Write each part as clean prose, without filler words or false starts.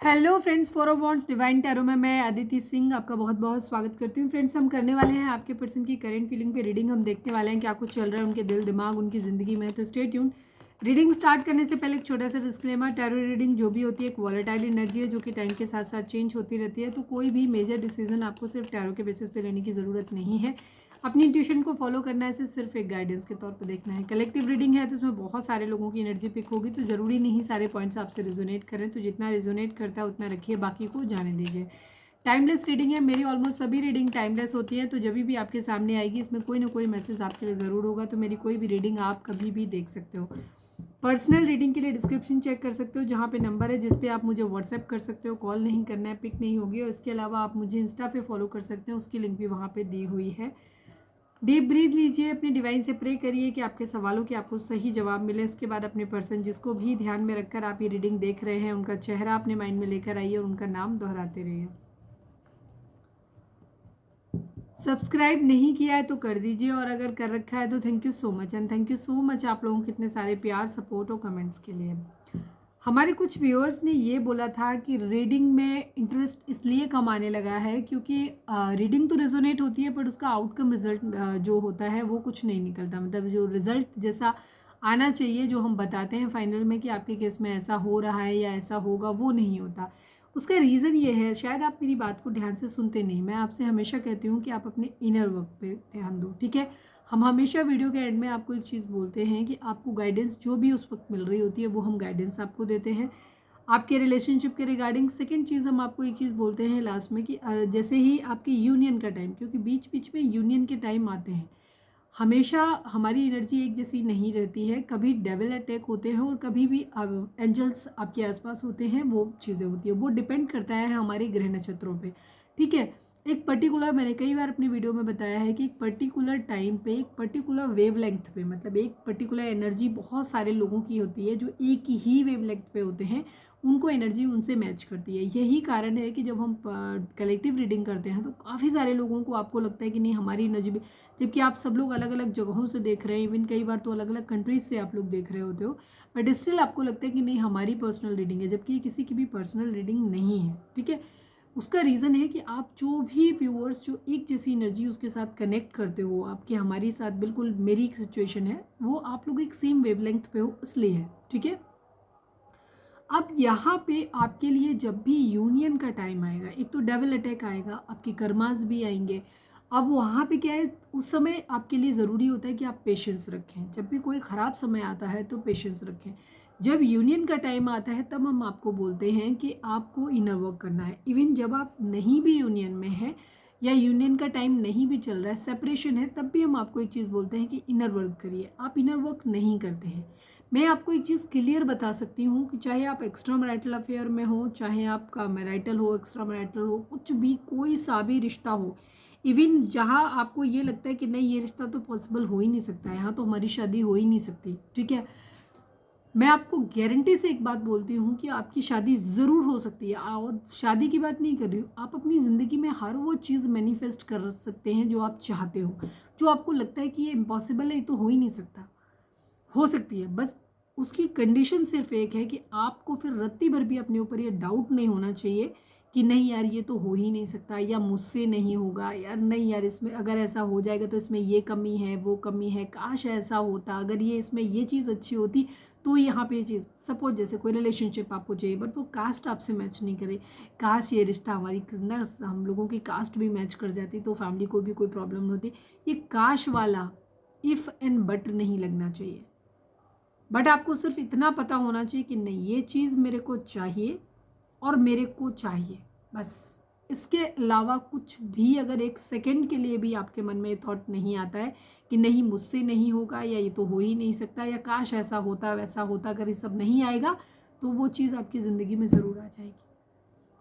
Hello friends, four of wands divine tarot में मैं अदिति सिंह आपका बहुत बहुत स्वागत करती हूँ। फ्रेंड्स, हम करने वाले हैं आपके पर्सन की करेंट फीलिंग पे रीडिंग। हम देखने वाले हैं क्या कुछ चल रहा है उनके दिल दिमाग उनकी ज़िंदगी में। तो स्टे ट्यून। रीडिंग स्टार्ट करने से पहले एक छोटा सा डिस्क्लेमर, टैरो रीडिंग जो भी होती है एक वॉलेटाइल एनर्जी है जो कि टाइम के साथ साथ चेंज होती रहती है। तो कोई भी मेजर डिसीजन आपको सिर्फ टैरो के बेसिस पे लेने की ज़रूरत नहीं है। अपनी इंट्यूशन को फॉलो करना है, इसे सिर्फ एक गाइडेंस के तौर पे देखना है। कलेक्टिव रीडिंग है तो उसमें बहुत सारे लोगों की एनर्जी पिक होगी, तो ज़रूरी नहीं सारे पॉइंट्स आपसे रिजोनेट करें। तो जितना रिजोनेट करता है उतना रखिए, बाकी को जाने दीजिए। टाइमलेस रीडिंग है, मेरी ऑलमोस्ट सभी रीडिंग टाइमलेस होती है। तो जब भी आपके सामने आएगी इसमें कोई ना कोई मैसेज आपके लिए ज़रूर होगा। तो मेरी कोई भी रीडिंग आप कभी भी देख सकते हो। पर्सनल रीडिंग के लिए डिस्क्रिप्शन चेक कर सकते हो, जहाँ पे नंबर है जिस पे आप मुझे व्हाट्सएप कर सकते हो। कॉल नहीं करना है, पिक नहीं होगी। और इसके अलावा आप मुझे इंस्टा पे फॉलो कर सकते हैं, उसकी लिंक भी वहाँ पे दी हुई है। डीप ब्रीथ लीजिए, अपने डिवाइन से प्रे करिए कि आपके सवालों के आपको सही जवाब मिले। इसके बाद अपने पर्सन जिसको भी ध्यान में रखकर आप ये रीडिंग देख रहे हैं उनका चेहरा अपने माइंड में लेकर आइए और उनका नाम दोहराते रहिए। सब्सक्राइब नहीं किया है तो कर दीजिए, और अगर कर रखा है तो thank you so much. And thank you so much आप लोगों के इतने सारे प्यार, सपोर्ट और कमेंट्स के लिए। हमारे कुछ व्यूअर्स ने ये बोला था कि रीडिंग में इंटरेस्ट इसलिए कम आने लगा है क्योंकि रीडिंग तो रेजोनेट होती है पर उसका आउटकम रिजल्ट जो होता है वो कुछ नहीं निकलता। मतलब जो रिजल्ट जैसा आना चाहिए, जो हम बताते हैं फाइनल में कि आपके केस में ऐसा हो रहा है या ऐसा होगा, वो नहीं होता। उसका रीज़न ये है, शायद आप मेरी बात को ध्यान से सुनते नहीं। मैं आपसे हमेशा कहती हूँ कि आप अपने इनर वर्क पे ध्यान दो, ठीक है। हम हमेशा वीडियो के एंड में आपको एक चीज़ बोलते हैं कि आपको गाइडेंस जो भी उस वक्त मिल रही होती है वो हम गाइडेंस आपको देते हैं आपके रिलेशनशिप के रिगार्डिंग। सेकंड चीज़, हम आपको एक चीज़ बोलते हैं लास्ट में कि जैसे ही आपके यूनियन का टाइम, क्योंकि बीच बीच में यूनियन के टाइम आते हैं, हमेशा हमारी एनर्जी एक जैसी नहीं रहती है। कभी डेविल अटैक होते हैं और कभी भी एंजल्स आपके आसपास होते हैं, वो चीज़ें होती है। वो डिपेंड करता है हमारे ग्रह नक्षत्रों पे, ठीक है। एक पर्टिकुलर, मैंने कई बार अपनी वीडियो में बताया है कि एक पर्टिकुलर टाइम पे एक पर्टिकुलर वेवलेंथ पे, मतलब एक पर्टिकुलर एनर्जी बहुत सारे लोगों की होती है जो एक ही वेवलेंथ पे होते हैं, उनको एनर्जी उनसे मैच करती है। यही कारण है कि जब हम कलेक्टिव रीडिंग करते हैं तो काफ़ी सारे लोगों को आपको लगता है कि नहीं हमारी एनर्जी, जबकि आप सब लोग अलग अलग जगहों से देख रहे हैं, इवन कई बार तो अलग अलग कंट्रीज से आप लोग देख रहे होते हो, बट स्टिल आपको लगता है कि नहीं हमारी पर्सनल रीडिंग है, जबकि ये किसी की भी पर्सनल रीडिंग नहीं है, ठीक है। उसका रीज़न है कि आप जो भी व्यूअर्स जो एक जैसी एनर्जी उसके साथ कनेक्ट करते हो, आपके हमारी साथ बिल्कुल मेरी एक सिचुएशन है, वो आप लोग एक सेम वेवलेंथ पे हो, इसलिए है, ठीक है। अब यहाँ पे आपके लिए जब भी यूनियन का टाइम आएगा, एक तो डेविल अटैक आएगा, आपकी कर्मास भी आएंगे। अब वहाँ पे क्या है, उस समय आपके लिए ज़रूरी होता है कि आप पेशेंस रखें। जब भी कोई ख़राब समय आता है तो पेशेंस रखें। जब यूनियन का टाइम आता है तब हम आपको बोलते हैं कि आपको इनर वर्क करना है। इवन जब आप नहीं भी यूनियन में हैं या यूनियन का टाइम नहीं भी चल रहा है, सेपरेशन है, तब भी हम आपको एक चीज़ बोलते हैं कि इनर वर्क करिए। आप इनर वर्क नहीं करते हैं। मैं आपको एक चीज़ क्लियर बता सकती हूँ कि चाहे आप एक्स्ट्रा मैरिटल अफेयर में हो, चाहे आपका मैरिटल हो, एक्स्ट्रा मैरिटल हो, कुछ भी कोई सा भी रिश्ता हो, इवन जहाँ आपको ये लगता है कि नहीं ये रिश्ता तो पॉसिबल हो ही नहीं सकता, यहाँ तो हमारी शादी हो ही नहीं सकती, ठीक है, मैं आपको गारंटी से एक बात बोलती हूँ कि आपकी शादी ज़रूर हो सकती है। और शादी की बात नहीं कर रही हूँ, आप अपनी ज़िंदगी में हर वो चीज़ मैनिफेस्ट कर सकते हैं जो आप चाहते हो। जो आपको लगता है कि ये इम्पॉसिबल है, ये तो हो ही नहीं सकता, हो सकती है। बस उसकी कंडीशन सिर्फ एक है कि आपको फिर रत्ती भर भी अपने ऊपर ये डाउट नहीं होना चाहिए कि नहीं यार ये तो हो ही नहीं सकता, या मुझसे नहीं होगा, यार नहीं यार इसमें अगर ऐसा हो जाएगा तो इसमें ये कमी है वो कमी है, काश ऐसा होता, अगर ये इसमें ये चीज़ अच्छी होती तो यहाँ पे ये चीज़। सपोज जैसे कोई रिलेशनशिप आपको चाहिए बट वो कास्ट आपसे मैच नहीं करे, काश ये रिश्ता हमारी ना हम लोगों की कास्ट भी मैच कर जाती तो फैमिली को भी कोई प्रॉब्लम होती। ये काश वाला इफ़ एंड बट नहीं लगना चाहिए। बट आपको सिर्फ इतना पता होना चाहिए कि नहीं ये चीज़ मेरे को चाहिए और मेरे को चाहिए, बस। इसके अलावा कुछ भी अगर एक सेकंड के लिए भी आपके मन में ये थॉट नहीं आता है कि नहीं मुझसे नहीं होगा, या ये तो हो ही नहीं सकता, या काश ऐसा होता वैसा होता, अगर ये सब नहीं आएगा तो वो चीज़ आपकी ज़िंदगी में ज़रूर आ जाएगी।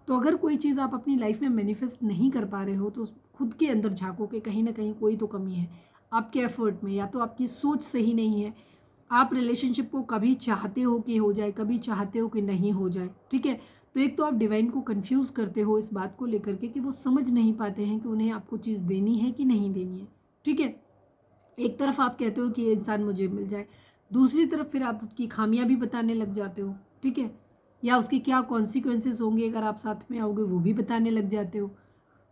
तो अगर कोई चीज़ आप अपनी लाइफ में मैनिफेस्ट नहीं कर पा रहे हो तो खुद के अंदर झांको कि कहीं ना कहीं कोई तो कमी है आपके एफर्ट में, या तो आपकी सोच सही नहीं है। आप रिलेशनशिप को कभी चाहते हो कि हो जाए, कभी चाहते हो कि नहीं हो जाए, ठीक है। तो एक तो आप डिवाइन को कंफ्यूज करते हो इस बात को लेकर के कि वो समझ नहीं पाते हैं कि उन्हें आपको चीज़ देनी है कि नहीं देनी है, ठीक है। एक तरफ आप कहते हो कि ये इंसान मुझे मिल जाए, दूसरी तरफ फिर आप उसकी खामियां भी बताने लग जाते हो, ठीक है। या उसके क्या कॉन्सिक्वेंसेस होंगे अगर आप साथ में आओगे, वो भी बताने लग जाते हो।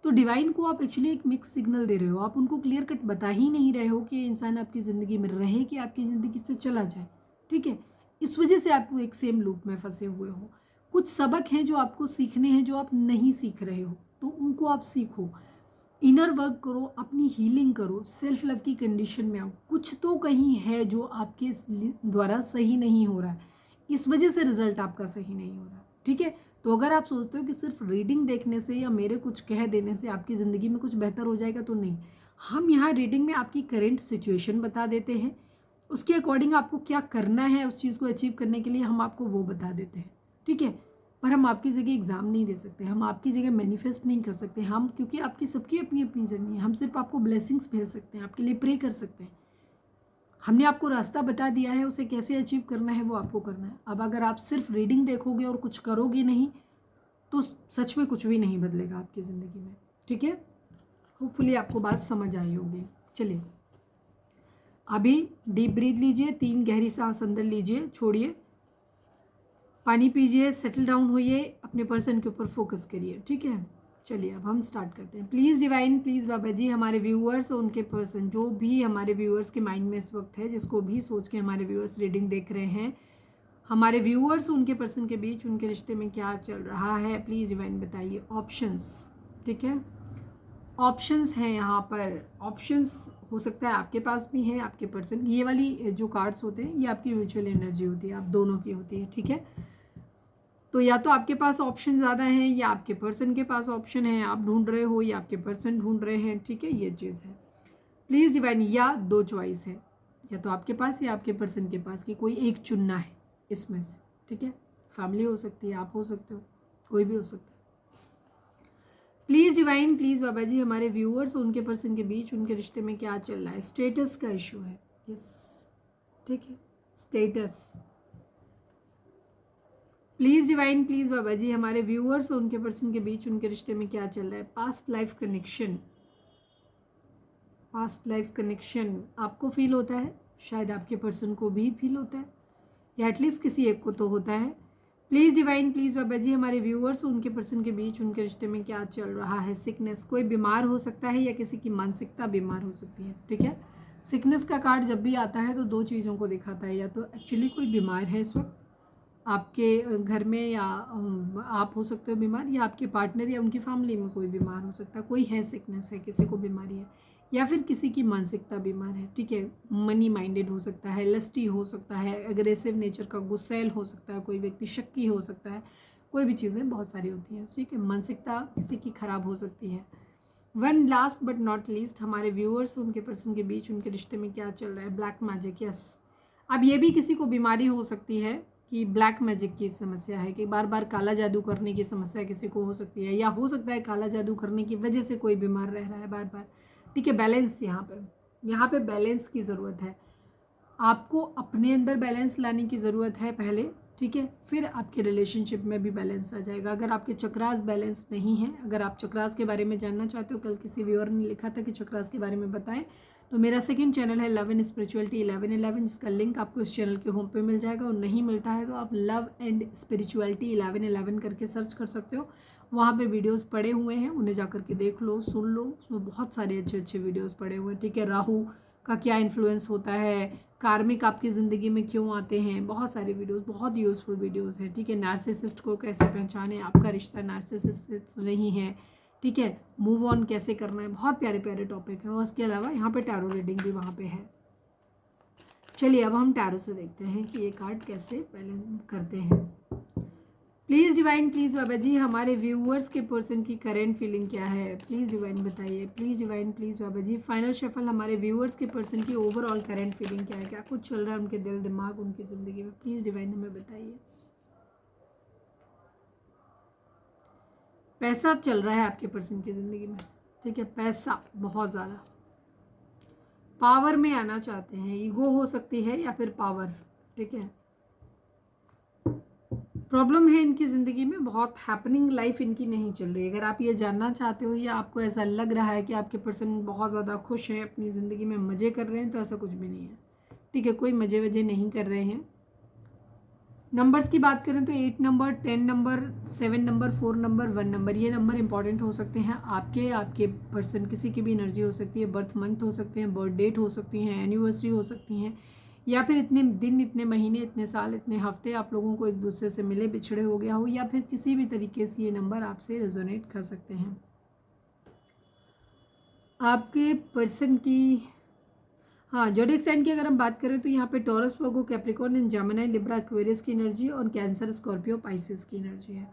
तो डिवाइन को आप एक्चुअली एक मिक्स सिग्नल दे रहे हो, आप उनको क्लियर कट बता ही नहीं रहे हो कि इंसान आपकी ज़िंदगी में रहे कि आपकी ज़िंदगी से चला जाए, ठीक है। इस वजह से आप एक सेम लूप में फंसे हुए हो। कुछ सबक हैं जो आपको सीखने हैं जो आप नहीं सीख रहे हो, तो उनको आप सीखो, इनर वर्क करो, अपनी हीलिंग करो, सेल्फ लव की कंडीशन में आओ। कुछ तो कहीं है जो आपके द्वारा सही नहीं हो रहा है, इस वजह से रिजल्ट आपका सही नहीं हो रहा, ठीक है। तो अगर आप सोचते हो कि सिर्फ रीडिंग देखने से या मेरे कुछ कह देने से आपकी ज़िंदगी में कुछ बेहतर हो जाएगा, तो नहीं। हम यहाँ रीडिंग में आपकी करेंट सिचुएशन बता देते हैं, उसके अकॉर्डिंग आपको क्या करना है उस चीज़ को अचीव करने के लिए हम आपको वो बता देते हैं, ठीक है। पर हम आपकी जगह एग्ज़ाम नहीं दे सकते, हम आपकी जगह मैनिफेस्ट नहीं कर सकते हम, क्योंकि आपकी सबकी अपनी अपनी जर्नी है। हम सिर्फ आपको ब्लेसिंग्स भेज सकते हैं, आपके लिए प्रे कर सकते हैं। हमने आपको रास्ता बता दिया है, उसे कैसे अचीव करना है वो आपको करना है। अब अगर आप सिर्फ रीडिंग देखोगे और कुछ करोगे नहीं, तो सच में कुछ भी नहीं बदलेगा आपकी ज़िंदगी में, ठीक है। होपफुली आपको बात समझ आई होगी। चलिए अभी डीप ब्रीथ लीजिए, 3 गहरी सांस अंदर लीजिए, छोड़िए, पानी पीजिए, सेटल डाउन होइए, अपने पर्सन के ऊपर फोकस करिए, ठीक है। चलिए अब हम स्टार्ट करते हैं। प्लीज़ डिवाइन, प्लीज़ बाबा जी, हमारे व्यूअर्स और उनके पर्सन, जो भी हमारे व्यूअर्स के माइंड में इस वक्त है, जिसको भी सोच के हमारे व्यूअर्स रीडिंग देख रहे हैं, हमारे व्यूअर्स और उनके पर्सन के बीच उनके रिश्ते में क्या चल रहा है, प्लीज़ डिवाइन बताइए। ऑप्शंस, ठीक है, ऑप्शंस हैं यहाँ पर। ऑप्शंस हो सकता है आपके पास भी हैं, आपके पर्सन, ये वाली जो कार्ड्स होते हैं ये आपकी म्यूचुअल एनर्जी होती है, आप दोनों की होती है, ठीक है। तो या तो आपके पास ऑप्शन ज़्यादा हैं या आपके पर्सन के पास ऑप्शन है, आप ढूंढ रहे हो या आपके पर्सन ढूंढ रहे हैं, ठीक है, ये चीज़ है। प्लीज़ डिवाइन, या 2 चॉइस है, या तो आपके पास या आपके पर्सन के पास, कि कोई एक चुनना है इसमें से, ठीक है। फैमिली हो सकती है, आप हो सकते हो, कोई भी हो सकता है। प्लीज़ डिवाइन, प्लीज़ बाबा जी, हमारे व्यूअर्स और उनके पर्सन के बीच उनके रिश्ते में क्या चल रहा है। स्टेटस का इशू है, यस, ठीक है, स्टेटस। प्लीज़ डिवाइन, प्लीज़ बाबा जी, हमारे व्यूअर्स और उनके पर्सन के बीच उनके रिश्ते में क्या चल रहा है। Past life connection, past life connection आपको फील होता है, शायद आपके पर्सन को भी फील होता है, या एटलीस्ट किसी एक को तो होता है। प्लीज़ डिवाइन, प्लीज़ बाबा जी, हमारे व्यूअर्स और उनके पर्सन के बीच उनके रिश्ते में क्या चल रहा है। सिकनेस, कोई बीमार हो सकता है या किसी की मानसिकता बीमार हो सकती है, ठीक है। सिकनेस का कार्ड जब भी आता है तो 2 चीज़ों को दिखाता है, या तो एक्चुअली कोई बीमार है इस वक्त आपके घर में, या आप हो सकते हो बीमार, या आपके पार्टनर या उनकी फैमिली में कोई बीमार हो सकता है, कोई है, सिकनेस है, किसी को बीमारी है, या फिर किसी की मानसिकता बीमार है, ठीक है। मनी माइंडेड हो सकता है, लस्टी हो सकता है, एग्रेसिव नेचर का, गुस्सैल हो सकता है कोई व्यक्ति, शक्की हो सकता है, कोई भी चीज़ें बहुत सारी होती हैं, ठीक है। मानसिकता किसी की खराब हो सकती है। One last but not least, हमारे व्यूअर्स उनके पर्सन के बीच उनके रिश्ते में क्या चल रहा है। Black magic, yes. अब ये भी किसी को बीमारी हो सकती है कि ब्लैक मैजिक की समस्या है, कि बार बार काला जादू करने की समस्या किसी को हो सकती है, या हो सकता है काला जादू करने की वजह से कोई बीमार रह रहा है बार बार, ठीक है। बैलेंस, यहाँ पे बैलेंस की ज़रूरत है, आपको अपने अंदर बैलेंस लाने की ज़रूरत है पहले, ठीक है, फिर आपके रिलेशनशिप में भी बैलेंस आ जाएगा। अगर आपके चक्रास बैलेंस नहीं है, अगर आप चक्रास के बारे में जानना चाहते हो, कल किसी व्यूअर ने लिखा था कि चक्रास के बारे में बताएं, तो मेरा सेकंड चैनल है लव एंड स्पिरिचुअलिटी 1111, जिसका लिंक आपको इस चैनल के होम पे मिल जाएगा, और नहीं मिलता है तो आप लव एंड स्पिरिचुअलिटी 1111 करके सर्च कर सकते हो। वहाँ पे वीडियोस पड़े हुए हैं, उन्हें जा करके देख लो, सुन लो, उसमें बहुत सारे अच्छे अच्छे वीडियोस पड़े हुए हैं, ठीक है। राहु का क्या इन्फ्लुएंस होता है, कार्मिक आपकी ज़िंदगी में क्यों आते हैं, बहुत सारे वीडियोस, बहुत यूज़फुल वीडियोस हैं, ठीक है। नार्सिसिस्ट को कैसे पहचाने, आपका रिश्ता नार्सिसिस्ट से तो नहीं है, ठीक है। मूव ऑन कैसे करना है, बहुत प्यारे प्यारे टॉपिक हैं। और उसके अलावा यहाँ पे टैरो रीडिंग भी वहाँ पे है। चलिए अब हम टैरो से देखते हैं कि ये कार्ड कैसे बैलेंस करते हैं। प्लीज़ डिवाइन, प्लीज़ बाबा जी, हमारे व्यूअर्स के पर्सन की करेंट फीलिंग क्या है, प्लीज़ डिवाइन बताइए। Please divine, please Baba ji, final shuffle, हमारे व्यूअर्स के पर्सन की ओवरऑल करेंट फीलिंग क्या है, क्या कुछ चल रहा है उनके दिल दिमाग उनकी ज़िंदगी में, प्लीज़ डिवाइन हमें बताइए। पैसा चल रहा है आपके पर्सन की ज़िंदगी में, ठीक है, पैसा बहुत ज़्यादा, पावर में आना चाहते हैं, ईगो हो सकती है या फिर पावर, ठीक है। प्रॉब्लम है इनकी ज़िंदगी में, बहुत हैपनिंग लाइफ इनकी नहीं चल रही। अगर आप ये जानना चाहते हो या आपको ऐसा लग रहा है कि आपके पर्सन बहुत ज़्यादा खुश हैं, अपनी ज़िंदगी में मज़े कर रहे हैं, तो ऐसा कुछ भी नहीं है, ठीक है। कोई मज़े वजे नहीं कर रहे हैं, नंबर्स की बात करें तो 8 number, 10 number, 7 number, 4 number, 1 number, ये नंबर इंपॉर्टेंट हो सकते हैं आपके पर्सन, किसी की भी एनर्जी हो सकती है, बर्थ मंथ हो सकते हैं, बर्थ डेट हो सकती हैं, एनिवर्सरी हो सकती हैं, या फिर इतने दिन, इतने महीने, इतने साल, इतने हफ्ते आप लोगों को एक दूसरे से मिले बिछड़े हो गया हो, या फिर किसी भी तरीके से ये नंबर आपसे रेजोनेट कर सकते हैं। आपके पर्सन की, हाँ, जोडिक साइन की अगर हम बात करें तो यहाँ पे taurus, Virgo, Capricorn and Gemini, Libra, Aquarius की एनर्जी और कैंसर, स्कॉर्पियो, पाइसेस की एनर्जी है।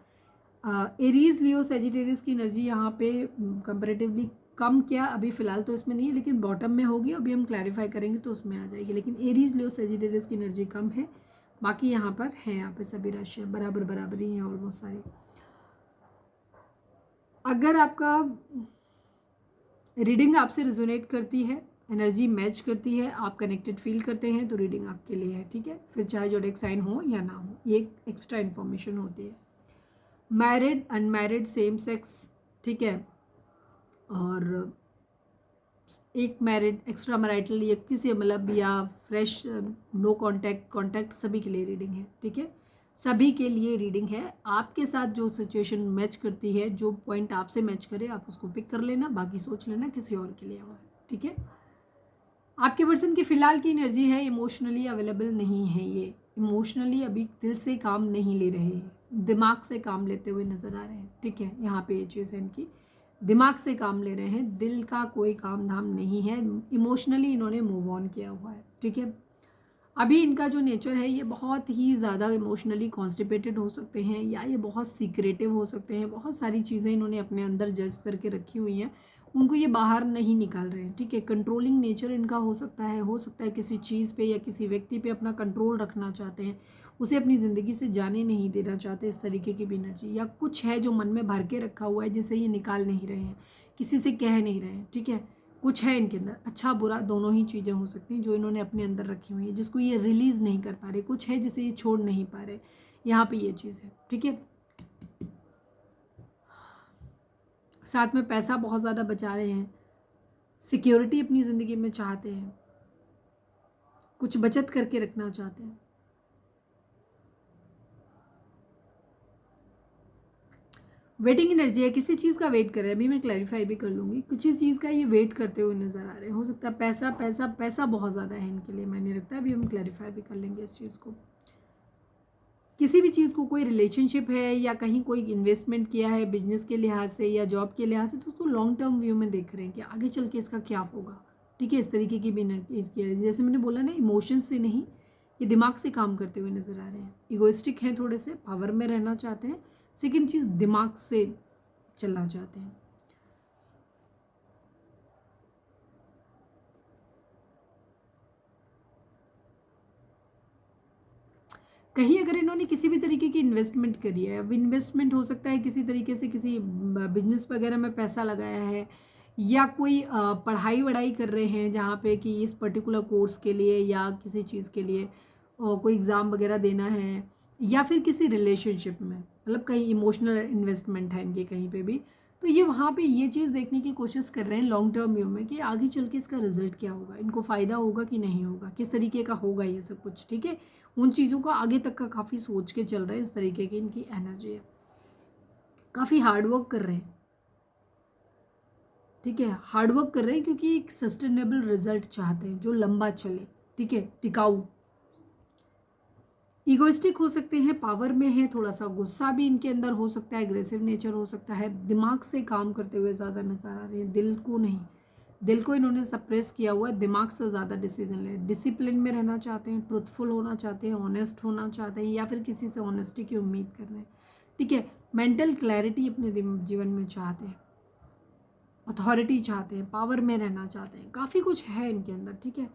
एरीज, लियो, सेजिटेरियस की एनर्जी यहाँ पे कंपैरेटिवली कम, क्या अभी फिलहाल तो इसमें नहीं है, लेकिन बॉटम में होगी, अभी हम क्लैरिफाई करेंगे तो उसमें आ जाएगी। लेकिन एरीज, लियो, सेजिटेरियस की एनर्जी कम है, बाकी यहाँ पर है, यहाँ पे सभी राशियाँ बराबर बराबर ही हैं ऑलमोस्ट सारी। अगर आपका रीडिंग आपसे रिजोनेट करती है, एनर्जी मैच करती है, आप कनेक्टेड फील करते हैं, तो रीडिंग आपके लिए है, ठीक है। फिर चाहे जोडिक साइन हो या ना हो, ये एक एक्स्ट्रा इन्फॉर्मेशन होती है। मैरिड, अनमैरिड, सेम सेक्स, ठीक है, और एक मैरिड, एक्स्ट्रा मैरिटल, या किसी मतलब या फ्रेश, नो कांटेक्ट, कांटेक्ट, सभी के लिए रीडिंग है, ठीक है। सभी के लिए रीडिंग है। आपके साथ जो सिचुएशन मैच करती है, जो पॉइंट आपसे मैच करे, आप उसको पिक कर लेना, बाकी सोच लेना किसी और के लिए हुआ है, ठीक है। आपके पर्सन की फ़िलहाल की एनर्जी है, इमोशनली अवेलेबल नहीं है, ये इमोशनली अभी दिल से काम नहीं ले रहे हैं, दिमाग से काम लेते हुए नज़र आ रहे हैं, ठीक है। यहाँ पे ये चीज़ है इनकी, दिमाग से काम ले रहे हैं, दिल का कोई काम धाम नहीं है, इमोशनली इन्होंने मूव ऑन किया हुआ है, ठीक है। अभी इनका जो नेचर है ये बहुत ही ज़्यादा इमोशनली कॉन्स्टिपेटेड हो सकते हैं, या ये बहुत सीक्रेटिव हो सकते हैं, बहुत सारी चीज़ें इन्होंने अपने अंदर जज्ब करके रखी हुई हैं, उनको ये बाहर नहीं निकाल रहे हैं, ठीक है। कंट्रोलिंग नेचर इनका हो सकता है किसी चीज़ पे या किसी व्यक्ति पे अपना कंट्रोल रखना चाहते हैं, उसे अपनी ज़िंदगी से जाने नहीं देना चाहते, इस तरीके की भी एनर्जी, या कुछ है जो मन में भर के रखा हुआ है जिसे ये निकाल नहीं रहे हैं, किसी से कह नहीं रहे हैं, ठीक है। कुछ है इनके अंदर, अच्छा बुरा दोनों ही चीज़ें हो सकती हैं जो इन्होंने अपने अंदर रखी हुई है, जिसको ये रिलीज़ नहीं कर पा रहे, कुछ है जिसे ये छोड़ नहीं पा रहे, यहाँ पे ये चीज़ है, ठीक है। साथ में पैसा बहुत ज़्यादा बचा रहे हैं, सिक्योरिटी अपनी ज़िंदगी में चाहते हैं, कुछ बचत करके रखना चाहते हैं। वेटिंग एनर्जी है, किसी चीज़ का वेट कर रहे हैं, अभी मैं क्लैरिफाई भी कर लूँगी, कुछ चीज़ का ये वेट करते हुए नज़र आ रहे हैं, हो सकता है पैसा पैसा पैसा बहुत ज़्यादा है इनके लिए, मैंने लगता है अभी हम क्लैरिफाई भी कर लेंगे इस चीज़ को। किसी भी चीज़ को, कोई रिलेशनशिप है या कहीं कोई इन्वेस्टमेंट किया है बिजनेस के लिहाज से या जॉब के लिहाज से, तो उसको लॉन्ग टर्म व्यू में देख रहे हैं कि आगे चल के इसका क्या होगा, ठीक है। इस तरीके की भी एनर्जी, जैसे मैंने बोला ना, इमोशंस से नहीं, ये दिमाग से काम करते हुए नज़र आ रहे हैं, इगोइस्टिक हैं, थोड़े से पावर में रहना चाहते हैं, सेकेंड चीज़ दिमाग से चलना चाहते हैं। कहीं अगर इन्होंने किसी भी तरीके की इन्वेस्टमेंट करी है, अब इन्वेस्टमेंट हो सकता है किसी तरीके से, किसी बिजनेस वगैरह में पैसा लगाया है, या कोई पढ़ाई वढ़ाई कर रहे हैं जहाँ पे कि इस पर्टिकुलर कोर्स के लिए या किसी चीज़ के लिए कोई एग्ज़ाम वगैरह देना है, या फिर किसी रिलेशनशिप में, मतलब कहीं इमोशनल इन्वेस्टमेंट है इनकी कहीं पे भी, तो ये वहाँ पे ये चीज़ देखने की कोशिश कर रहे हैं लॉन्ग टर्म व्यू में कि आगे चल के इसका रिजल्ट क्या होगा, इनको फ़ायदा होगा कि नहीं होगा, किस तरीके का होगा ये सब कुछ, ठीक है। उन चीज़ों का आगे तक का काफ़ी सोच के चल रहे हैं, इस तरीके की इनकी एनर्जी है, काफ़ी हार्डवर्क कर रहे हैं, ठीक है। हार्डवर्क कर रहे हैं क्योंकि एक सस्टेनेबल रिजल्ट चाहते हैं जो लंबा चले, ठीक है, टिकाऊ। ईगोइस्टिक हो सकते हैं, पावर में है, थोड़ा सा गुस्सा भी इनके अंदर हो सकता है, एग्रेसिव नेचर हो सकता है, दिमाग से काम करते हुए ज़्यादा नजर आ रहे हैं, दिल को नहीं, दिल को इन्होंने सप्रेस किया हुआ है, दिमाग से ज़्यादा डिसीजन ले, डिसिप्लिन में रहना चाहते हैं, ट्रुथफुल होना चाहते हैं, ऑनेस्ट होना चाहते हैं, या फिर किसी से ऑनेस्टी की उम्मीद कर रहे हैं, ठीक है। मेंटल क्लैरिटी अपने जीवन में चाहते हैं, अथॉरिटी चाहते हैं, पावर में रहना चाहते हैं, काफ़ी कुछ है इनके अंदर, ठीक है।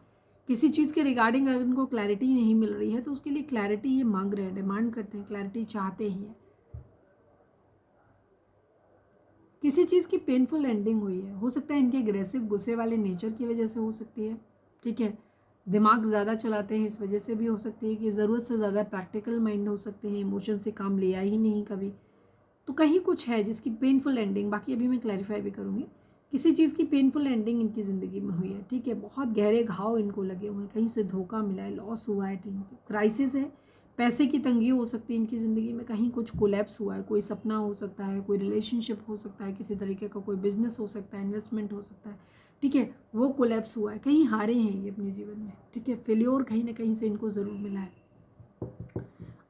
किसी चीज़ के रिगार्डिंग अगर इनको क्लैरिटी नहीं मिल रही है तो उसके लिए क्लैरिटी ये मांग रहे हैं, डिमांड करते हैं, क्लैरिटी चाहते ही है। किसी चीज़ की पेनफुल एंडिंग हुई है, हो सकता है इनके एग्रेसिव गुस्से वाले नेचर की वजह से हो सकती है, ठीक है। दिमाग ज़्यादा चलाते हैं, इस वजह से भी हो सकती है कि ज़रूरत से ज़्यादा प्रैक्टिकल माइंड हो सकते हैं, इमोशन से काम लिया ही नहीं कभी, तो कहीं कुछ है जिसकी पेनफुल एंडिंग, बाकी अभी मैं क्लैरिफाई भी करूँगी, किसी चीज़ की पेनफुल एंडिंग इनकी ज़िंदगी में हुई है, ठीक है। बहुत गहरे घाव इनको लगे हुए हैं, कहीं से धोखा मिला है, लॉस हुआ है, क्राइसिस है, पैसे की तंगी हो सकती है इनकी ज़िंदगी में, कहीं कुछ कोलैप्स हुआ है, कोई सपना हो सकता है, कोई रिलेशनशिप हो सकता है, किसी तरीके का कोई बिजनेस हो सकता है, इन्वेस्टमेंट हो सकता है, ठीक है, वो कोलैप्स हुआ है, कहीं हारे हैं ये अपने जीवन में, ठीक है, फेल्योर कहीं ना कहीं से इनको ज़रूर मिला है।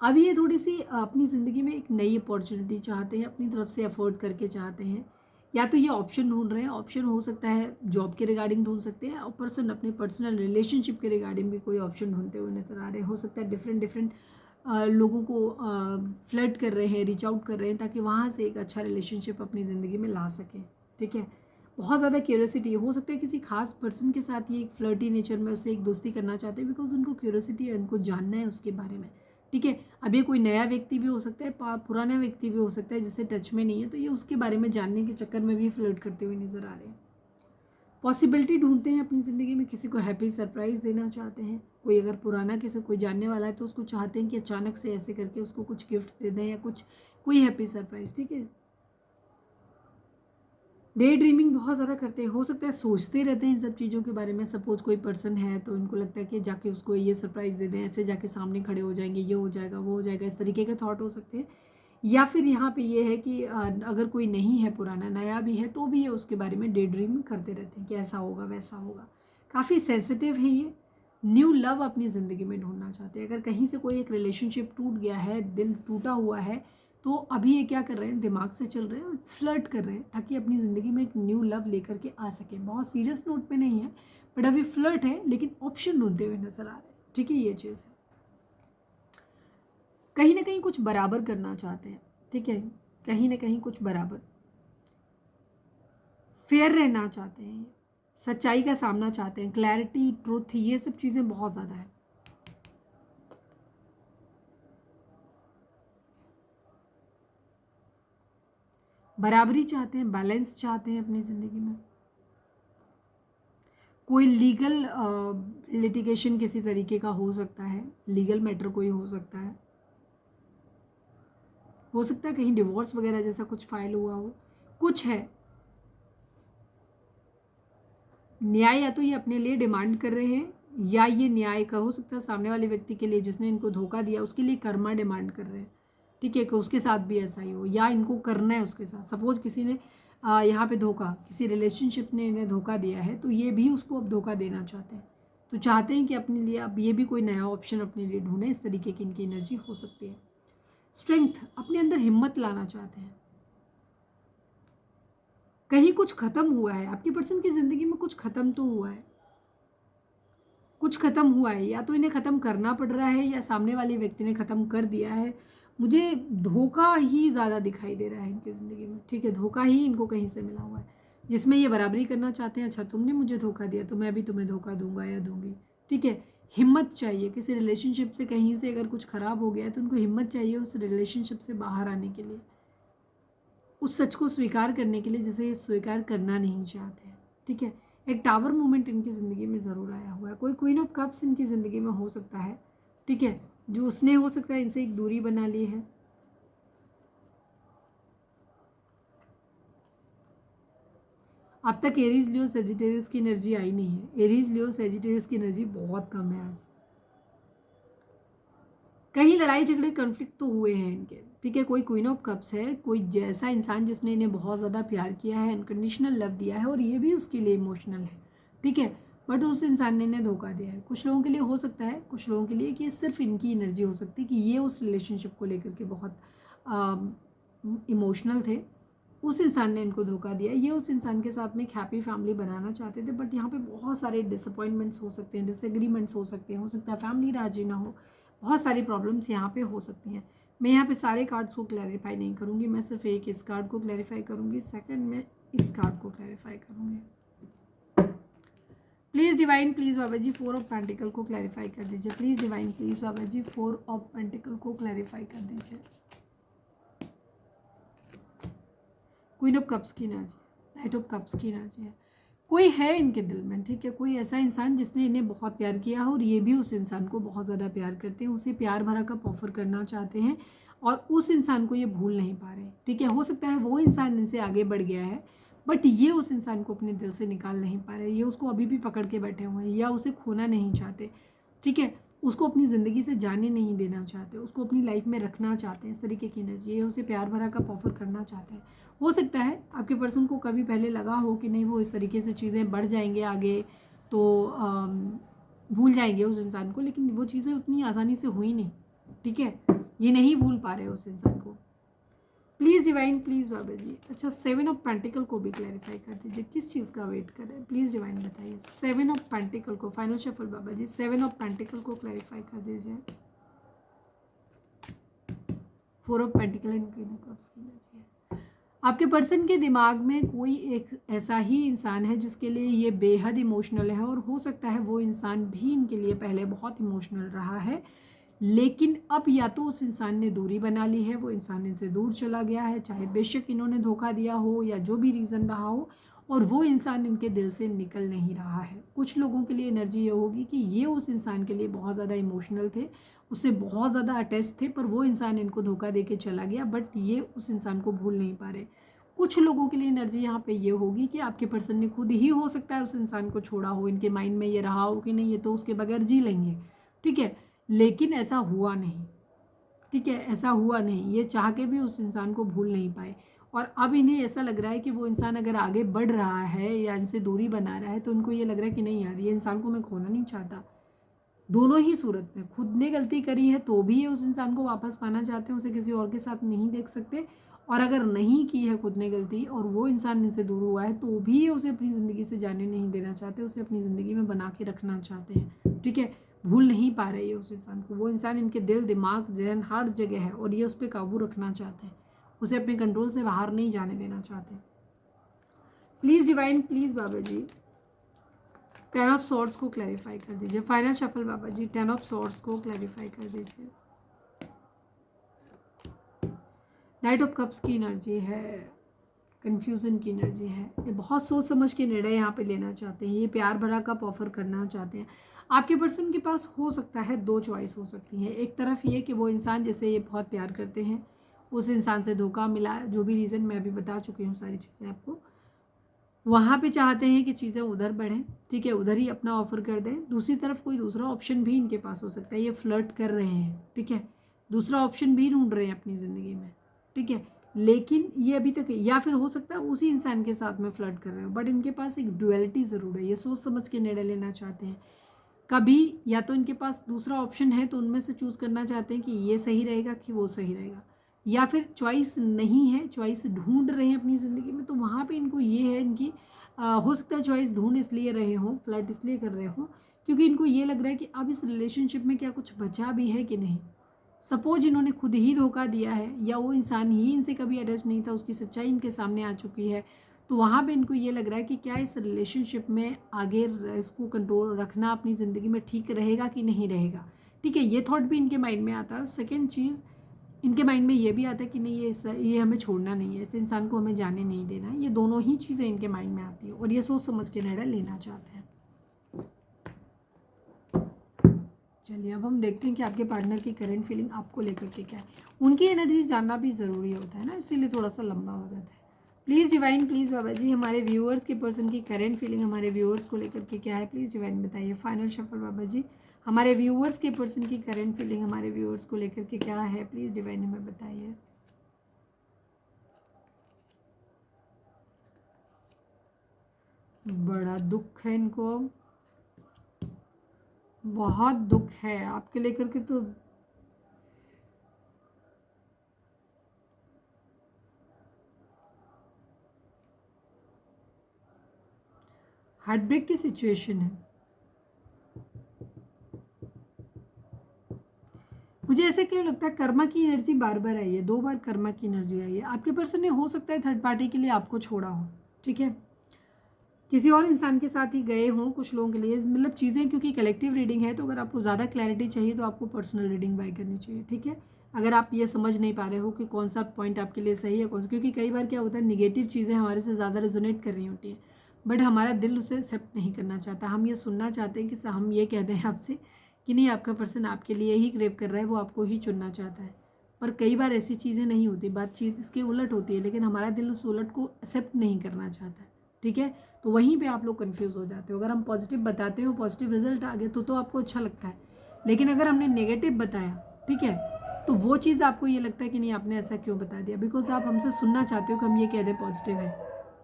अब ये थोड़ी सी अपनी ज़िंदगी में एक नई अपॉर्चुनिटी चाहते हैं, अपनी तरफ से एफर्ट करके चाहते हैं, या तो ये ऑप्शन ढूंढ रहे हैं, ऑप्शन हो सकता है जॉब के रिगार्डिंग ढूंढ सकते हैं, और पर्सन अपने पर्सनल रिलेशनशिप के रिगार्डिंग भी कोई ऑप्शन ढूंढते हुए नजर आ रहे हैं। हो सकता है डिफरेंट लोगों को फ्लर्ट कर रहे हैं, रीच आउट कर रहे हैं, ताकि वहाँ से एक अच्छा रिलेशनशिप अपनी ज़िंदगी में ला सकें, ठीक है। बहुत ज़्यादा क्यूरियोसिटी हो सकता है किसी खास पर्सन के साथ ये एक फ्लर्टी नेचर में उससे एक दोस्ती करना चाहते हैं, बिकॉज उनको क्यूरियोसिटी है, उनको जानना है उसके बारे में, ठीक है। अब ये कोई नया व्यक्ति भी हो सकता है, पुराना व्यक्ति भी हो सकता है जिससे टच में नहीं है, तो ये उसके बारे में जानने के चक्कर में भी फ्लर्ट करते हुए नजर आ रहे हैं। पॉसिबिलिटी ढूंढते हैं अपनी ज़िंदगी में, किसी को हैप्पी सरप्राइज़ देना चाहते हैं। कोई अगर पुराना किसी कोई जानने वाला है तो उसको चाहते हैं कि अचानक से ऐसे करके उसको कुछ गिफ्ट दे दें या कुछ कोई हैप्पी सरप्राइज़, ठीक है। डे ड्रीमिंग बहुत ज़्यादा करते हैं, हो सकता है सोचते रहते हैं इन सब चीज़ों के बारे में। सपोज कोई पर्सन है तो उनको लगता है कि जाके उसको ये सरप्राइज़ दे दें, ऐसे जाके सामने खड़े हो जाएंगे, ये हो जाएगा, वो हो जाएगा, इस तरीके के थॉट हो सकते हैं। या फिर यहाँ पे ये है कि अगर कोई नहीं है पुराना, नया भी है तो भी ये उसके बारे में डे ड्रीमिंग करते रहते हैं कि ऐसा होगा वैसा होगा। काफ़ी सेंसिटिव है ये, न्यू लव अपनी ज़िंदगी में ढूंढना चाहते हैं। अगर कहीं से कोई एक रिलेशनशिप टूट गया है, दिल टूटा हुआ है, तो अभी ये क्या कर रहे हैं, दिमाग से चल रहे हैं और फ्लर्ट कर रहे हैं ताकि अपनी ज़िंदगी में एक न्यू लव लेकर के आ सके। बहुत सीरियस नोट पे नहीं है, बट अभी फ्लर्ट है, लेकिन ऑप्शन ढूंढते हुए नजर आ रहे हैं, ठीक है। ये चीज़ है, कहीं ना कहीं कुछ बराबर करना चाहते हैं, ठीक है, कहीं ना कहीं कुछ बराबर, फेयर रहना चाहते हैं, सच्चाई का सामना चाहते हैं, क्लैरिटी, ट्रूथ, ये सब चीज़ें बहुत ज़्यादा है। बराबरी चाहते हैं, बैलेंस चाहते हैं अपनी ज़िंदगी में। कोई लीगल लिटिगेशन किसी तरीके का हो सकता है, लीगल मैटर कोई हो सकता है कहीं डिवोर्स वगैरह जैसा कुछ फाइल हुआ हो, कुछ है। न्याय या तो ये अपने लिए डिमांड कर रहे हैं, या ये न्याय का हो सकता है सामने वाले व्यक्ति के लिए जिसने इनको धोखा दिया उसके लिए कर्मा डिमांड कर रहे हैं, ठीक है, कि उसके साथ भी ऐसा ही हो, या इनको करना है उसके साथ। सपोज किसी ने यहाँ पे धोखा, किसी रिलेशनशिप ने इन्हें धोखा दिया है, तो ये भी उसको अब धोखा देना चाहते हैं, तो चाहते हैं कि अपने लिए अब ये भी कोई नया ऑप्शन अपने लिए ढूंढें। इस तरीके की इनकी एनर्जी हो सकती है। स्ट्रेंथ, अपने अंदर हिम्मत लाना चाहते हैं। कहीं कुछ खत्म हुआ है आपके पर्सन की ज़िंदगी में, कुछ खत्म तो हुआ है, कुछ खत्म हुआ है, या तो इन्हें ख़त्म करना पड़ रहा है या सामने वाले व्यक्ति ने ख़त्म कर दिया है। मुझे धोखा ही ज़्यादा दिखाई दे रहा है इनकी ज़िंदगी में, ठीक है, धोखा ही इनको कहीं से मिला हुआ है, जिसमें ये बराबरी करना चाहते हैं। अच्छा, तुमने मुझे धोखा दिया तो मैं भी तुम्हें धोखा दूंगा या दूंगी, ठीक है। हिम्मत चाहिए किसी रिलेशनशिप से, कहीं से अगर कुछ ख़राब हो गया है तो उनको हिम्मत चाहिए उस रिलेशनशिप से बाहर आने के लिए, उस सच को स्वीकार करने के लिए जिसे ये स्वीकार करना नहीं चाहते हैं, ठीक है। एक टावर मोमेंट इनकी ज़िंदगी में ज़रूर आया हुआ है। कोई क्वीन ऑफ कप्स इनकी ज़िंदगी में हो सकता है, ठीक है, जो उसने हो सकता है इनसे एक दूरी बना ली है। अब तक एरीज लियो सेजिटेरियस की एनर्जी आई नहीं है। एरीज लियो सेजिटेरियस की एनर्जी बहुत कम है आज। कहीं लड़ाई झगड़े कन्फ्लिक्ट तो हुए हैं इनके, ठीक है। कोई क्वीन ऑफ कप्स है, कोई जैसा इंसान जिसने इन्हें बहुत ज़्यादा प्यार किया है, अनकंडीशनल लव दिया है, और ये भी उसके लिए इमोशनल है, ठीक है, बट उस इंसान ने इन्हें धोखा दिया है। कुछ लोगों के लिए हो सकता है, कुछ लोगों के लिए कि सिर्फ इनकी एनर्जी हो सकती है कि ये उस रिलेशनशिप को लेकर के बहुत इमोशनल थे, उस इंसान ने इनको धोखा दिया। ये उस इंसान के साथ में एक हैप्पी फैमिली बनाना चाहते थे, बट यहाँ पे बहुत सारे डिसअपॉइंटमेंट्स हो सकते हैं, डिसएग्रीमेंट्स हो सकते हैं, हो सकता है फैमिली राजी ना हो, बहुत सारी प्रॉब्लम्स यहाँ पे हो सकती हैं। मैं यहाँ पे सारे कार्ड्स को क्लैरिफाई नहीं करूँगी, मैं सिर्फ एक इस कार्ड को क्लैरिफाई करूँगी, सेकंड में इस कार्ड को क्लैरिफाई करूँगी। Please divine, please Baba ji 4 of pentacle को क्लैरिफाई कर दीजिए। Please divine, please Baba ji 4 of pentacle को क्लैरिफाई कर दीजिए। क्वीन ऑफ कप्स की एनर्जी, नाइट ऑफ कप्स की एनर्जी है। कोई है इनके दिल में, ठीक है, कोई ऐसा इंसान जिसने इन्हें बहुत प्यार किया है और ये भी उस इंसान को बहुत ज़्यादा प्यार करते हैं, उसे प्यार भरा कप ऑफर करना चाहते हैं और उस इंसान को ये भूल नहीं पा रहे, ठीक है। हो सकता है वो इंसान इनसे आगे बढ़ गया है, बट ये उस इंसान को अपने दिल से निकाल नहीं पा रहे, ये उसको अभी भी पकड़ के बैठे हुए हैं या उसे खोना नहीं चाहते, ठीक है। उसको अपनी ज़िंदगी से जाने नहीं देना चाहते, उसको अपनी लाइफ में रखना चाहते हैं। इस तरीके की एनर्जी है, उसे प्यार भरा कप ऑफर करना चाहते हैं। हो सकता है आपके पर्सन को कभी पहले लगा हो कि नहीं वो इस तरीके से चीज़ें बढ़ जाएंगे आगे, तो भूल जाएंगे उस इंसान को, लेकिन वो चीज़ें उतनी आसानी से हुई नहीं। ठीक है, ये नहीं भूल पा रहे उस इंसान को। प्लीज़ डिवाइन, प्लीज़ बाबा जी। अच्छा, 7 ऑफ पेंटिकल को भी क्लैरिफाई कर दीजिए, किस चीज़ का वेट कर रहे हैं, प्लीज़ डिवाइन बताइए। 7 ऑफ पेंटिकल को, final shuffle Baba ji, 7 of pentacle को क्लैरिफाई कर दीजिए। 4 of pentacle and queen of cups की एनर्जी है। आपके पर्सन के दिमाग में कोई एक ऐसा ही इंसान है जिसके लिए ये बेहद इमोशनल है, और हो सकता है वो इंसान भी इनके लिए पहले बहुत इमोशनल रहा है, लेकिन अब या तो उस इंसान ने दूरी बना ली है, वो इंसान इनसे दूर चला गया है, चाहे बेशक इन्होंने धोखा दिया हो या जो भी रीज़न रहा हो, और वो इंसान इनके दिल से निकल नहीं रहा है। कुछ लोगों के लिए एनर्जी ये होगी कि ये उस इंसान के लिए बहुत ज़्यादा इमोशनल थे, उससे बहुत ज़्यादा अटैच थे, पर वो इंसान इनको धोखा दे के चला गया, बट ये उस इंसान को भूल नहीं पा रहे। कुछ लोगों के लिए एनर्जी यहाँ पे ये होगी कि आपके पर्सन ने खुद ही हो सकता है उस इंसान को छोड़ा हो, इनके माइंड में ये रहा हो कि नहीं ये तो उसके बगैर जी लेंगे, ठीक है, लेकिन ऐसा हुआ नहीं। ठीक है, ऐसा हुआ नहीं, ये चाह के भी उस इंसान को भूल नहीं पाए, और अब इन्हें ऐसा लग रहा है कि वो इंसान अगर आगे बढ़ रहा है या इनसे दूरी बना रहा है, तो उनको ये लग रहा है कि नहीं यार, ये इंसान को मैं खोना नहीं चाहता। दोनों ही सूरत में, खुद ने गलती करी है तो भी ये उस इंसान को वापस पाना चाहते हैं, उसे किसी और के साथ नहीं देख सकते, और अगर नहीं की है खुद ने गलती और वो इंसान इनसे दूर हुआ है, तो भी ये उसे अपनी ज़िंदगी से जाने नहीं देना चाहते, उसे अपनी ज़िंदगी में बना के रखना चाहते हैं। ठीक है, भूल नहीं पा रहे ये उस इंसान को, वो इंसान इनके दिल, दिमाग, जहन, हर जगह है, और ये उस पर काबू रखना चाहते हैं, उसे अपने कंट्रोल से बाहर नहीं जाने देना चाहते। Please divine, please Baba ji, 10 of swords को क्लैरिफाई कर दीजिए। Final shuffle Baba ji, 10 of swords को क्लैरिफाई कर दीजिए। नाइट ऑफ कप्स की एनर्जी है, कन्फ्यूज़न की एनर्जी है, ये बहुत सोच समझ के निर्णय यहाँ पे लेना चाहते हैं, ये प्यार भरा कप ऑफर करना चाहते हैं। आपके पर्सन के पास हो सकता है 2 चॉइस हो सकती है। एक तरफ ये कि वो इंसान जिसे ये बहुत प्यार करते हैं, उस इंसान से धोखा मिला, जो भी रीज़न मैं अभी बता चुकी हूँ सारी चीज़ें आपको, वहाँ पे चाहते हैं कि चीज़ें उधर बढ़ें, ठीक है, उधर ही अपना ऑफर कर दें। दूसरी तरफ कोई दूसरा ऑप्शन भी इनके पास हो सकता है, ये फ्लर्ट कर रहे हैं, ठीक है, दूसरा ऑप्शन भी ढूंढ रहे हैं अपनी ज़िंदगी में, ठीक है, लेकिन ये अभी तक, या फिर हो सकता है उसी इंसान के साथ में फ्लर्ट कर रहे हो, बट इनके पास एक डुअलिटी ज़रूर है, ये सोच समझ के निर्णय लेना चाहते हैं। कभी या तो इनके पास दूसरा ऑप्शन है तो उनमें से चूज़ करना चाहते हैं कि ये सही रहेगा कि वो सही रहेगा, या फिर चॉइस नहीं है, चॉइस ढूंढ रहे हैं अपनी ज़िंदगी में, तो वहाँ पे इनको ये है, इनकी हो सकता है चॉइस ढूंढ इसलिए रहे हों, फ्लर्ट इसलिए कर रहे हों क्योंकि इनको ये लग रहा है कि अब इस रिलेशनशिप में क्या कुछ बचा भी है कि नहीं। सपोज इन्होंने खुद ही धोखा दिया है, या वो इंसान ही इनसे कभी अटैच नहीं था, उसकी सच्चाई इनके सामने आ चुकी है, तो वहाँ पे इनको ये लग रहा है कि क्या इस रिलेशनशिप में आगे इसको कंट्रोल रखना अपनी ज़िंदगी में ठीक रहेगा कि नहीं रहेगा। ठीक है, ये थॉट भी इनके माइंड में आता है। सेकेंड चीज़, इनके माइंड में ये भी आता है कि नहीं ये हमें छोड़ना नहीं है, इस इंसान को हमें जाने नहीं देना है। ये दोनों ही चीज़ें इनके माइंड में आती है, और ये सोच समझ के निर्णय लेना चाहते हैं। चलिए अब हम देखते हैं कि आपके पार्टनर की करंट फीलिंग आपको लेकर के क्या है। उनकी एनर्जी जानना भी ज़रूरी होता है ना, इसीलिए थोड़ा सा लंबा हो जाता है। प्लीज़ डिवाइन, प्लीज़ बाबा जी, हमारे व्यूअर्स के पर्सन की करंट फीलिंग हमारे व्यूअर्स को लेकर के क्या है, प्लीज़ डिवाइन बताइए। फाइनल शफल बाबा जी, हमारे व्यूअर्स के पर्सन की करंट फीलिंग हमारे व्यूअर्स को लेकर के क्या है, प्लीज़ डिवाइन हमें बताइए। बड़ा दुख है इनको, बहुत दुख है आपके लेकर के, तो हार्ट ब्रेक की सिचुएशन है। मुझे ऐसे क्यों लगता है कर्मा की एनर्जी बार बार आई है, 2 बार कर्मा की एनर्जी आई है। आपके पर्सन ने हो सकता है थर्ड पार्टी के लिए आपको छोड़ा हो, ठीक है, किसी और इंसान के साथ ही गए हों कुछ लोगों के लिए, मतलब चीज़ें, क्योंकि कलेक्टिव रीडिंग है, तो अगर आपको ज़्यादा क्लैरिटी चाहिए तो आपको पर्सनल रीडिंग बाय करनी चाहिए, ठीक है। अगर आप ये समझ नहीं पा रहे हो कि कौन सा पॉइंट आपके लिए सही है, कौन सा, क्योंकि कई बार क्या होता है निगेटिव चीज़ें हमारे से ज़्यादा रेजोनेट कर रही होती हैं, बट हमारा दिल उसे एक्सेप्ट नहीं करना चाहता। हम ये सुनना चाहते हैं कि हम ये कह दें आपसे कि नहीं, आपका पर्सन आपके लिए ही क्रेव कर रहा है, वो आपको ही चुनना चाहता है, पर कई बार ऐसी चीज़ें नहीं होती, बातचीत इसके उलट होती है, लेकिन हमारा दिल उस उलट को एक्सेप्ट नहीं करना चाहता है, ठीक है। तो वहीं पे आप लोग कंफ्यूज हो जाते हो। अगर हम पॉजिटिव बताते हो, पॉजिटिव रिजल्ट आ गए तो आपको अच्छा लगता है, लेकिन अगर हमने नेगेटिव बताया, ठीक है, तो वो चीज़ आपको ये लगता है कि नहीं आपने ऐसा क्यों बता दिया, बिकॉज आप हमसे सुनना चाहते हो कि हम ये कह दें पॉजिटिव है,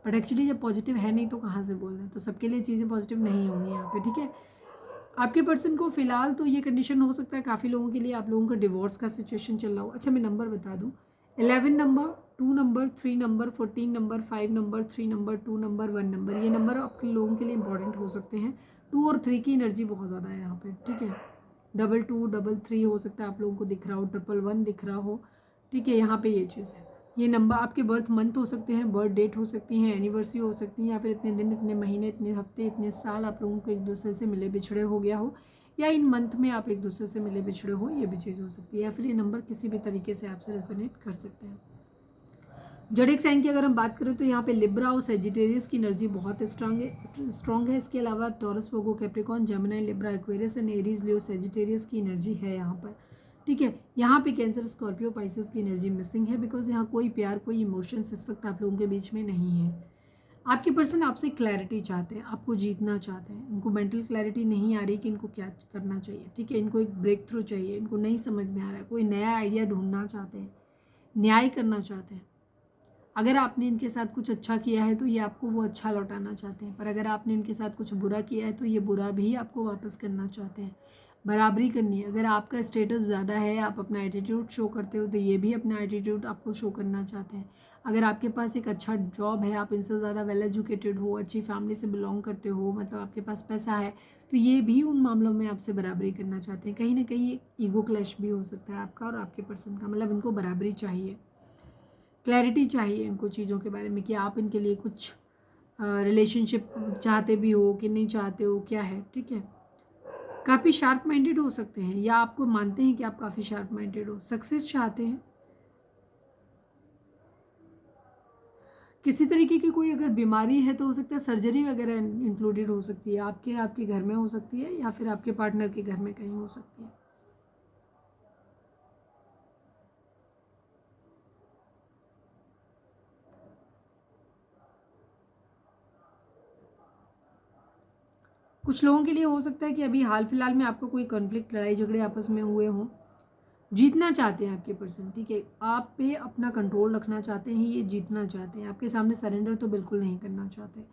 बट एक्चुअली जब पॉजिटिव है नहीं तो कहाँ से बोल रहे हैं। तो सबके लिए चीज़ें पॉजिटिव नहीं होंगी यहाँ पे, ठीक है। आपके पर्सन को फिलहाल तो ये कंडीशन हो सकता है, काफ़ी लोगों के लिए आप लोगों का डिवोर्स का सिचुएशन चल रहा हो। अच्छा मैं नंबर बता दूँ, 11 number, 2 number, 3 number, 14 number, 5 number, 3 number, 2 number, 1 number, ये नंबर आपके लोगों के लिए इंपॉर्टेंट हो सकते हैं। 2 और 3 की एनर्जी बहुत ज़्यादा है यहाँ पे, ठीक है। 22, 33 हो सकता है आप लोगों को दिख रहा हो, 111 दिख रहा हो, ठीक है। यहाँ पे ये चीज़ है, ये नंबर आपके बर्थ मंथ हो सकते हैं, बर्थ डेट हो सकती हैं, एनिवर्सरी हो सकती है, या फिर इतने दिन, इतने महीने, इतने हफ्ते, इतने साल आप लोगों को एक दूसरे से मिले बिछड़े हो गया हो, या इन मंथ में आप एक दूसरे से मिले बिछड़े हो, ये भी चीज़ हो सकती है। या फिर ये नंबर किसी भी तरीके से आपसे रेजोनेट कर सकते हैं। ज़ोडिएक साइन की अगर हम बात करें तो यहाँ पे लिब्रा और सेजिटेरियस की एनर्जी बहुत स्ट्रांग है। इसके अलावा taurus, Virgo, Capricorn, Gemini, Libra, Aquarius and Aries, Leo, Sagittarius की एनर्जी है यहाँ पर, ठीक है। यहाँ पे कैंसर, स्कॉर्पियो, पाइसेस की एनर्जी मिसिंग है, बिकॉज यहाँ कोई प्यार, कोई इमोशंस इस वक्त आप लोगों के बीच में नहीं है। आपके पर्सन आपसे क्लैरिटी चाहते हैं, आपको जीतना चाहते हैं, उनको मेंटल क्लैरिटी नहीं आ रही कि इनको क्या करना चाहिए, ठीक है। इनको एक ब्रेक थ्रू चाहिए, इनको नहीं समझ में आ रहा है, कोई नया आइडिया ढूंढना चाहते हैं, न्याय करना चाहते हैं। अगर आपने इनके साथ कुछ अच्छा किया है तो ये आपको वो अच्छा लौटाना चाहते हैं, पर अगर आपने इनके साथ कुछ बुरा किया है तो ये बुरा भी आपको वापस करना चाहते हैं। बराबरी करनी है। अगर आपका स्टेटस ज़्यादा है, आप अपना एटीट्यूड शो करते हो, तो ये भी अपना एटीट्यूड आपको शो करना चाहते हैं। अगर आपके पास एक अच्छा जॉब है, आप इनसे ज़्यादा वेल एजुकेटेड हो, अच्छी फैमिली से बिलोंग करते हो, मतलब आपके पास पैसा है, तो ये भी उन मामलों में आपसे बराबरी करना चाहते हैं। कहीं ना कहीं ईगो क्लैश भी हो सकता है आपका और आपके पर्सन का, मतलब इनको बराबरी चाहिए, क्लैरिटी चाहिए इनको चीज़ों के बारे में कि आप इनके लिए कुछ रिलेशनशिप चाहते भी हो कि नहीं चाहते हो, क्या है, ठीक है। काफ़ी शार्प माइंडेड हो सकते हैं, या आपको मानते हैं कि आप काफ़ी शार्प माइंडेड हो, सक्सेस चाहते हैं। किसी तरीके की कोई अगर बीमारी है तो हो सकता है सर्जरी वगैरह इंक्लूडेड हो सकती है, आपके घर में हो सकती है, या फिर आपके पार्टनर के घर में कहीं हो सकती है। कुछ लोगों के लिए हो सकता है कि अभी हाल फिलहाल में आपको कोई कॉन्फ्लिक्ट, लड़ाई झगड़े आपस में हुए हों, जीतना चाहते हैं आपके पर्सन, ठीक है। आप पे अपना कंट्रोल रखना चाहते हैं, ये जीतना चाहते हैं, आपके सामने सरेंडर तो बिल्कुल नहीं करना चाहते,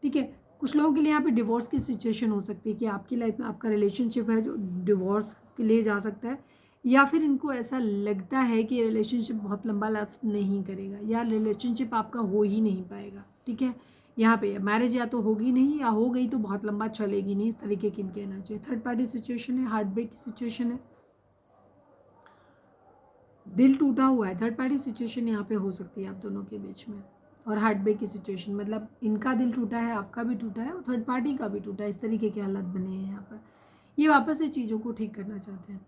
ठीक है। कुछ लोगों के लिए यहाँ पे डिवोर्स की सिचुएशन हो सकती है कि आपकी लाइफ में आपका रिलेशनशिप है जो डिवोर्स के लिए जा सकता है, या फिर इनको ऐसा लगता है कि रिलेशनशिप बहुत लंबा लास्ट नहीं करेगा, या रिलेशनशिप आपका हो ही नहीं पाएगा, ठीक है। यहाँ पे मैरिज या तो होगी नहीं, या हो गई तो बहुत लंबा चलेगी नहीं, इस तरीके की इनके एनर्जी है। थर्ड पार्टी सिचुएशन है, हार्ट ब्रेक की सिचुएशन है, दिल टूटा हुआ है। थर्ड पार्टी सिचुएशन यहाँ पे हो सकती है आप दोनों के बीच में, और हार्ट ब्रेक की सिचुएशन मतलब इनका दिल टूटा है, आपका भी टूटा है, और थर्ड पार्टी का भी टूटा है, इस तरीके के हालात बने हैं यहाँ पर। ये वापस से चीज़ों को ठीक करना चाहते हैं,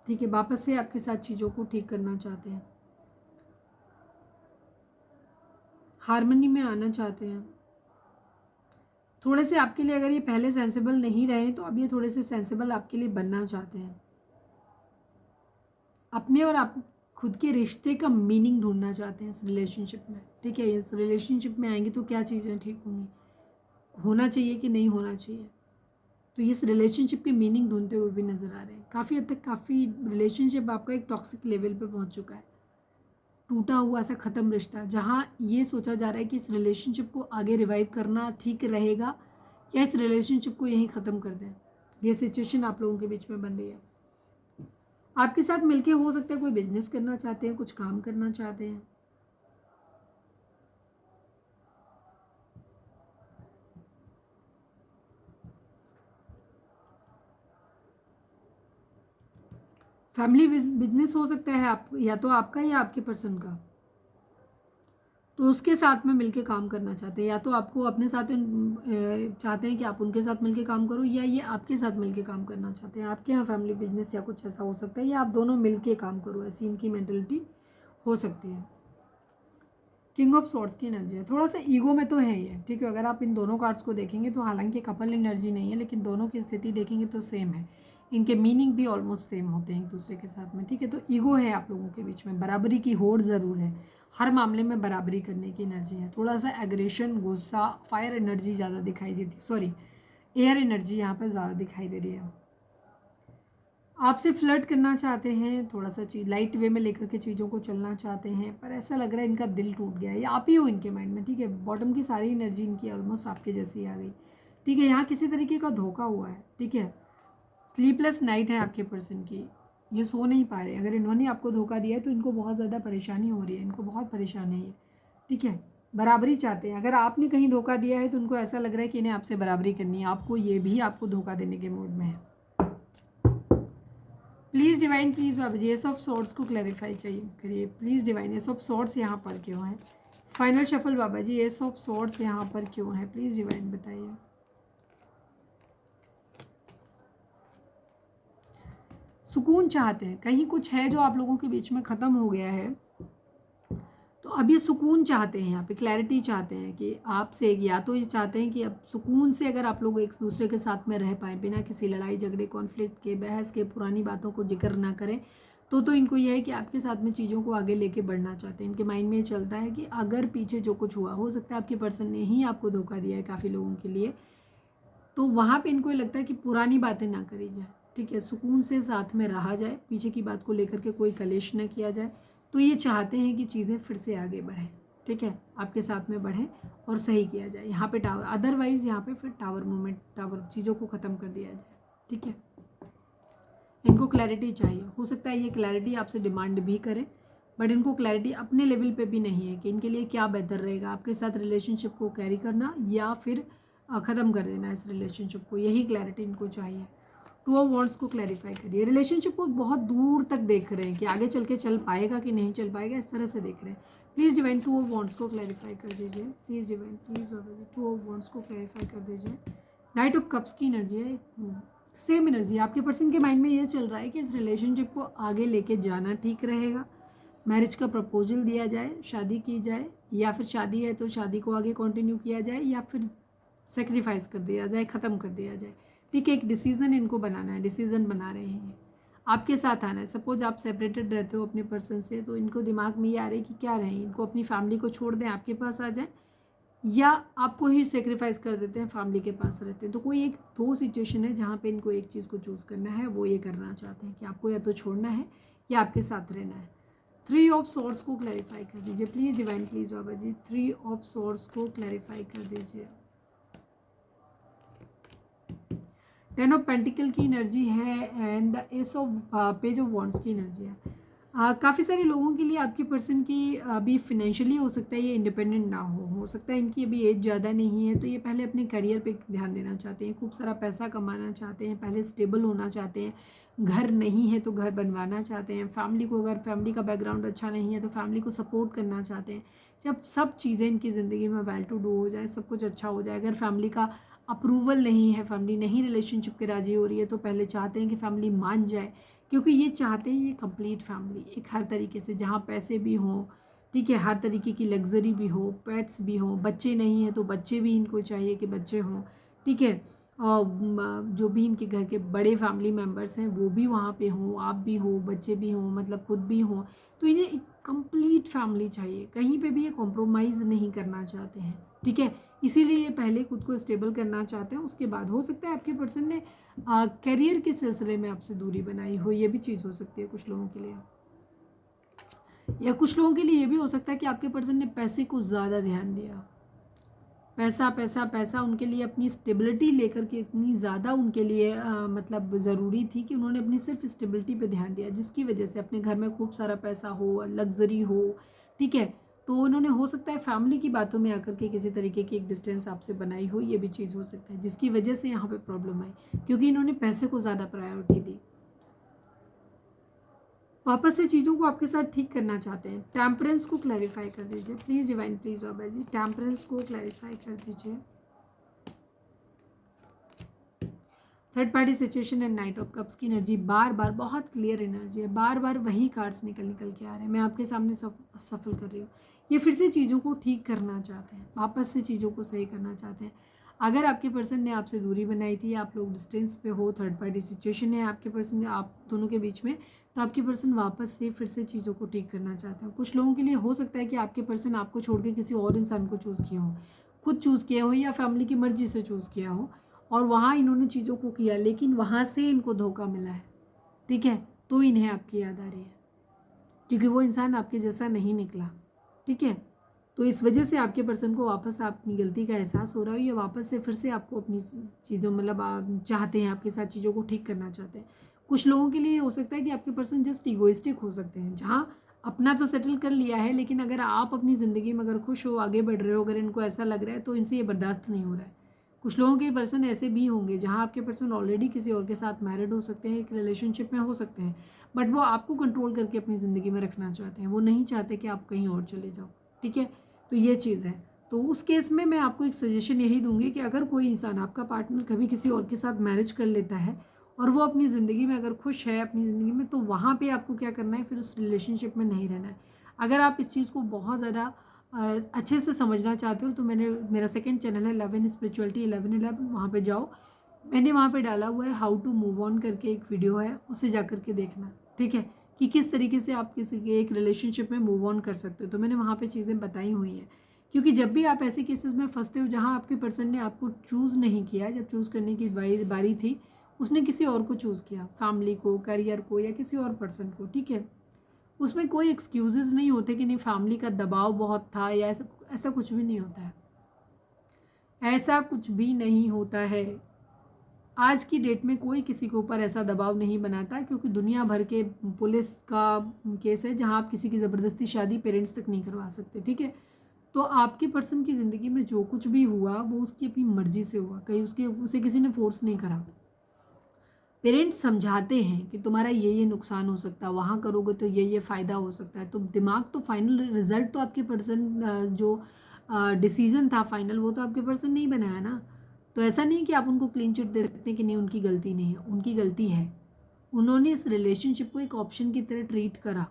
ठीक है, वापस से आपके साथ चीज़ों को ठीक करना चाहते हैं, हारमोनी में आना चाहते हैं। थोड़े से आपके लिए, अगर ये पहले सेंसिबल नहीं रहे तो अब ये थोड़े से सेंसिबल आपके लिए बनना चाहते हैं। अपने और आप खुद के रिश्ते का मीनिंग ढूंढना चाहते हैं इस रिलेशनशिप में, ठीक है। इस रिलेशनशिप में आएंगे तो क्या चीज़ें ठीक होंगी, होना चाहिए कि नहीं होना चाहिए, तो इस रिलेशनशिप की मीनिंग ढूंढते हुए भी नज़र आ रहे हैं। काफ़ी हद तक काफ़ी रिलेशनशिप आपका एक टॉक्सिक लेवल पे पहुंच चुका है, टूटा हुआ सा ख़त्म रिश्ता, जहाँ ये सोचा जा रहा है कि इस रिलेशनशिप को आगे रिवाइव करना ठीक रहेगा, या इस रिलेशनशिप को यहीं ख़त्म कर दें। ये सिचुएशन आप लोगों के बीच में बन रही है। आपके साथ मिलके हो सकता है कोई बिजनेस करना चाहते हैं, कुछ काम करना चाहते हैं। फैमिली बिजनेस हो सकता है, आप या तो आपका या आपके पर्सन का, तो उसके साथ में मिलके काम करना चाहते हैं, या तो आपको अपने साथ चाहते हैं कि आप उनके साथ मिलके काम करो, या ये आपके साथ मिलके काम करना चाहते हैं। आपके यहाँ फैमिली बिजनेस या कुछ ऐसा हो सकता है, या आप दोनों मिलके काम करो, ऐसी इनकी मेंटलिटी हो सकती है। किंग ऑफ स्वॉर्ड्स की एनर्जी है, थोड़ा सा ईगो में तो है ये, ठीक है। अगर आप इन दोनों कार्ड्स को देखेंगे तो हालांकि कपल एनर्जी नहीं है, लेकिन दोनों की स्थिति देखेंगे तो सेम है, इनके मीनिंग भी ऑलमोस्ट सेम होते हैं एक दूसरे के साथ में, ठीक है। तो ईगो है आप लोगों के बीच में, बराबरी की होड़ ज़रूर है, हर मामले में बराबरी करने की एनर्जी है। थोड़ा सा एग्रेशन, गुस्सा, फायर एनर्जी ज़्यादा दिखाई देती, सॉरी एयर एनर्जी यहाँ पर ज़्यादा दिखाई दे रही है। आपसे फ्लर्ट करना चाहते हैं, थोड़ा सा चीज़ लाइट वे में लेकर के चीज़ों को चलना चाहते हैं, पर ऐसा लग रहा है इनका दिल टूट गया है, या आप ही हो इनके माइंड में, ठीक है। बॉटम की सारी एनर्जी इनकी ऑलमोस्ट आपके जैसी आ गई, ठीक है। यहाँ किसी तरीके का धोखा हुआ है, ठीक है। स्लीपलेस नाइट है आपके पर्सन की, ये सो नहीं पा रहे। अगर इन्होंने आपको धोखा दिया है तो इनको बहुत ज़्यादा परेशानी हो रही है, इनको बहुत परेशानी है, ठीक है। बराबरी चाहते हैं। अगर आपने कहीं धोखा दिया है तो उनको ऐसा लग रहा है कि इन्हें आपसे बराबरी करनी है, आपको ये भी आपको धोखा देने के मूड में है। Please divine, please Baba ji ace of swords को क्लैरिफाई चाहिए करिए please divine. Ace of swords यहाँ पर क्यों है? Final shuffle Baba ji, ace of swords यहाँ पर क्यों है? प्लीज़ डिवाइन बताइए। सुकून चाहते हैं, कहीं कुछ है जो आप लोगों के बीच में ख़त्म हो गया है, तो अब ये सुकून चाहते हैं, यहाँ पे क्लैरिटी चाहते हैं कि आपसे, या तो ये चाहते हैं कि अब सुकून से अगर आप लोग एक दूसरे के साथ में रह पाएँ बिना किसी लड़ाई झगड़े कॉन्फ्लिक्ट के, बहस के, पुरानी बातों को जिक्र ना करें, तो इनको यह है कि आपके साथ में चीज़ों को आगे लेके बढ़ना चाहते हैं। इनके माइंड में ये चलता है कि अगर पीछे जो कुछ हुआ, हो सकता है आपके पर्सन ने ही आपको धोखा दिया है काफ़ी लोगों के लिए, तो वहाँ पे इनको ये लगता है कि पुरानी बातें ना करी जाए, ठीक है। सुकून से साथ में रहा जाए, पीछे की बात को लेकर के कोई कलेश ना किया जाए। तो ये चाहते हैं कि चीज़ें फिर से आगे बढ़ें, ठीक है, आपके साथ में बढ़ें और सही किया जाए। यहाँ पे टावर, अदरवाइज़ यहाँ पे फिर टावर मूवमेंट, टावर चीज़ों को ख़त्म कर दिया जाए, ठीक है। इनको क्लैरिटी चाहिए। हो सकता है ये क्लैरिटी आपसे डिमांड भी करें, बट इनको क्लैरिटी अपने लेवल पे भी नहीं है कि इनके लिए क्या बेहतर रहेगा, आपके साथ रिलेशनशिप को कैरी करना या फिर ख़त्म कर देना इस रिलेशनशिप को। यही क्लैरिटी इनको चाहिए। टू ऑफ वॉन्ड्स को क्लैरिफाई करिए। रिलेशनशिप को बहुत दूर तक देख रहे हैं कि आगे चल के चल पाएगा कि नहीं चल पाएगा, इस तरह से देख रहे हैं। Please divine, two of wands को क्लैरिफाई कर दीजिए please divine, please Baba ji, two of wands को क्लैरिफाई कर दीजिए। नाइट ऑफ कप्स की एनर्जी है, सेम एनर्जी आपके पर्सन के माइंड में ये चल रहा है कि इस रिलेशनशिप को आगे लेके जाना ठीक रहेगा। मैरिज का प्रपोजल दिया जाए, शादी की जाए, या फिर शादी है तो शादी को आगे कंटिन्यू किया जाए, या फिर सेक्रीफाइस कर दिया जाए, ख़त्म कर दिया जाए, ठीक है। एक डिसीज़न इनको बनाना है, डिसीज़न बना रहे हैं, आपके साथ आना है। सपोज आप सेपरेटेड रहते हो अपने पर्सन से, तो इनको दिमाग में ये आ रहा है कि क्या रहें, इनको अपनी फैमिली को छोड़ दें, आपके पास आ जाए, या आपको ही सेक्रीफाइस कर देते हैं, फैमिली के पास रहते हैं। तो कोई एक दो सिचुएशन है जहाँ पे इनको एक चीज़ को चूज़ करना है, वो ये करना चाहते हैं कि आपको या तो छोड़ना है या आपके साथ रहना है। थ्री ऑफ सोर्स को क्लैरिफाई कर दीजिए please divine, please Baba ji, three of swords को क्लैरिफाई कर दीजिए। टेन ऑफ पेंटिकल की एनर्जी है and the ace of page of wands की एनर्जी है। काफ़ी सारे लोगों के लिए आपके पर्सन की अभी फिनेंशियली हो सकता है ये इंडिपेंडेंट ना हो सकता है इनकी अभी एज ज़्यादा नहीं है, तो ये पहले अपने करियर पे ध्यान देना चाहते हैं, खूब सारा पैसा कमाना चाहते हैं, पहले स्टेबल होना चाहते हैं, घर नहीं है तो घर बनवाना चाहते हैं, फैमिली को, अगर फैमिली का बैकग्राउंड अच्छा नहीं है तो फैमिली को सपोर्ट करना चाहते हैं। जब सब चीज़ें इनकी ज़िंदगी में वेल टू डू हो जाए, सब कुछ अच्छा हो जाए, अगर फैमिली का अप्रूवल नहीं है, फैमिली नहीं रिलेशनशिप के राजी हो रही है, तो पहले चाहते हैं कि फैमिली मान जाए, क्योंकि ये चाहते हैं ये कंप्लीट फैमिली, एक हर तरीके से, जहाँ पैसे भी हों, ठीक है, हर तरीके की लग्जरी भी हो, पेट्स भी हों, बच्चे नहीं हैं तो बच्चे भी इनको चाहिए कि बच्चे हों, ठीक है। और जो भी इनके घर के बड़े फैमिली मेम्बर्स हैं वो भी वहाँ पे हों, आप भी हो, बच्चे भी हों, मतलब खुद भी हों, तो इन्हें एक कंप्लीट फैमिली चाहिए, कहीं पे भी ये कॉम्प्रोमाइज़ नहीं करना चाहते हैं, ठीक है। इसीलिए ये पहले खुद को स्टेबल करना चाहते हैं, उसके बाद हो सकता है आपके पर्सन ने करियर के सिलसिले में आपसे दूरी बनाई हो, ये भी चीज़ हो सकती है कुछ लोगों के लिए। या कुछ लोगों के लिए ये भी हो सकता है कि आपके पर्सन ने पैसे को ज़्यादा ध्यान दिया, पैसा पैसा पैसा उनके लिए, अपनी स्टेबिलिटी लेकर के इतनी ज़्यादा उनके लिए मतलब ज़रूरी थी कि उन्होंने अपनी सिर्फ स्टेबिलिटी पे ध्यान दिया, जिसकी वजह से अपने घर में खूब सारा पैसा हो, लग्जरी हो, ठीक है। तो उन्होंने, हो सकता है फैमिली की बातों में आकर के किसी तरीके की एक डिस्टेंस आपसे बनाई हो, ये भी चीज़ हो सकता है, जिसकी वजह से यहाँ पे प्रॉब्लम आई, क्योंकि इन्होंने पैसे को ज़्यादा प्रायोरिटी दी। वापस से चीज़ों को आपके साथ ठीक करना चाहते हैं। टेम्परेंस को क्लैरिफाई कर दीजिए please divine, please Baba ji, temperance को क्लैरिफाई कर दीजिए। Third party situation and knight of cups की एनर्जी, बार बार बहुत क्लियर एनर्जी है, बार बार वही कार्ड्स निकल के आ रहे हैं, मैं आपके सामने सफल कर रही हूँ। ये फिर से चीज़ों को ठीक करना चाहते हैं, वापस से चीज़ों को सही करना चाहते हैं। अगर आपके पर्सन ने आपसे दूरी बनाई थी, आप लोग डिस्टेंस पे हो, थर्ड पार्टी सिचुएशन है आपके पर्सन ने आप दोनों के बीच में, तो आपके पर्सन वापस से फिर से चीज़ों को ठीक करना चाहते हैं। कुछ लोगों के लिए हो सकता है कि आपके पर्सन आपको छोड़ के किसी और इंसान को चूज़ किया हो, खुद चूज़ किया हो, या फैमिली की मर्जी से चूज़ किया हो, और वहाँ इन्होंने चीज़ों को किया, लेकिन वहाँ से इनको धोखा मिला है, ठीक है, तो इन्हें आपकी याद आ रही है, क्योंकि वो इंसान आपके जैसा नहीं निकला। ठीक है, तो इस वजह से आपके पर्सन को वापस अपनी गलती का एहसास हो रहा है, या वापस से फिर से आपको अपनी चीज़ों मतलब आप चाहते हैं, आपके साथ चीज़ों को ठीक करना चाहते हैं। कुछ लोगों के लिए हो सकता है कि आपके पर्सन जस्ट ईगोइस्टिक हो सकते हैं, जहाँ अपना तो सेटल कर लिया है, लेकिन अगर आप अपनी ज़िंदगी में अगर खुश हो, आगे बढ़ रहे हो, अगर इनको ऐसा लग रहा है तो इनसे ये बर्दाश्त नहीं हो रहा है। कुछ लोगों के पर्सन ऐसे भी होंगे जहाँ आपके पर्सन ऑलरेडी किसी और के साथ मैरिड हो सकते हैं, एक रिलेशनशिप में हो सकते हैं, बट वो आपको कंट्रोल करके अपनी ज़िंदगी में रखना चाहते हैं, वो नहीं चाहते कि आप कहीं और चले जाओ। ठीक है, तो ये चीज़ है। तो उस केस में मैं आपको एक सजेशन यही दूंगी कि अगर कोई इंसान, आपका पार्टनर, कभी किसी और के साथ मैरिज कर लेता है और वो अपनी ज़िंदगी में अगर खुश है अपनी ज़िंदगी में, तो वहाँ पे आपको क्या करना है, फिर उस रिलेशनशिप में नहीं रहना है। अगर आप इस चीज़ को बहुत ज़्यादा अच्छे से समझना चाहते हो तो मेरा सेकंड चैनल है लव एंड स्पिरिचुअलिटी 1111, वहाँ पे जाओ। मैंने वहाँ पे डाला हुआ है हाउ टू मूव ऑन करके एक वीडियो है, उसे जा करके देखना। ठीक है, कि किस तरीके से आप किसी के एक रिलेशनशिप में मूव ऑन कर सकते हो। तो मैंने वहाँ पे चीज़ें बताई हुई हैं, क्योंकि जब भी आप ऐसे केसेस में फंसते हो जहाँ आपके पर्सन ने आपको चूज़ नहीं किया, जब चूज़ करने की बारी थी, उसने किसी और को चूज़ किया, फैमिली को, करियर को, या किसी और पर्सन को। ठीक है, उसमें कोई एक्सक्यूज़ेस नहीं होते कि नहीं फैमिली का दबाव बहुत था, या ऐसा कुछ भी नहीं होता है। ऐसा कुछ भी नहीं होता है। आज की डेट में कोई किसी के ऊपर ऐसा दबाव नहीं बनाता, क्योंकि दुनिया भर के पुलिस का केस है जहां आप किसी की ज़बरदस्ती शादी पेरेंट्स तक नहीं करवा सकते। ठीक है, तो आपके पर्सन की ज़िंदगी में जो कुछ भी हुआ वो उसकी अपनी मर्जी से हुआ, कहीं उसे किसी ने फोर्स नहीं करा। पेरेंट्स समझाते हैं कि तुम्हारा ये नुकसान हो सकता है, वहाँ करोगे तो ये फ़ायदा हो सकता है, तो दिमाग तो फाइनल रिजल्ट तो आपके पर्सन जो डिसीज़न था फाइनल, वो तो आपके पर्सन नहीं बनाया ना। तो ऐसा नहीं कि आप उनको क्लीन चिट दे सकते हैं कि नहीं उनकी गलती नहीं है, उनकी गलती है। उन्होंने इस रिलेशनशिप को एक ऑप्शन की तरह ट्रीट करा,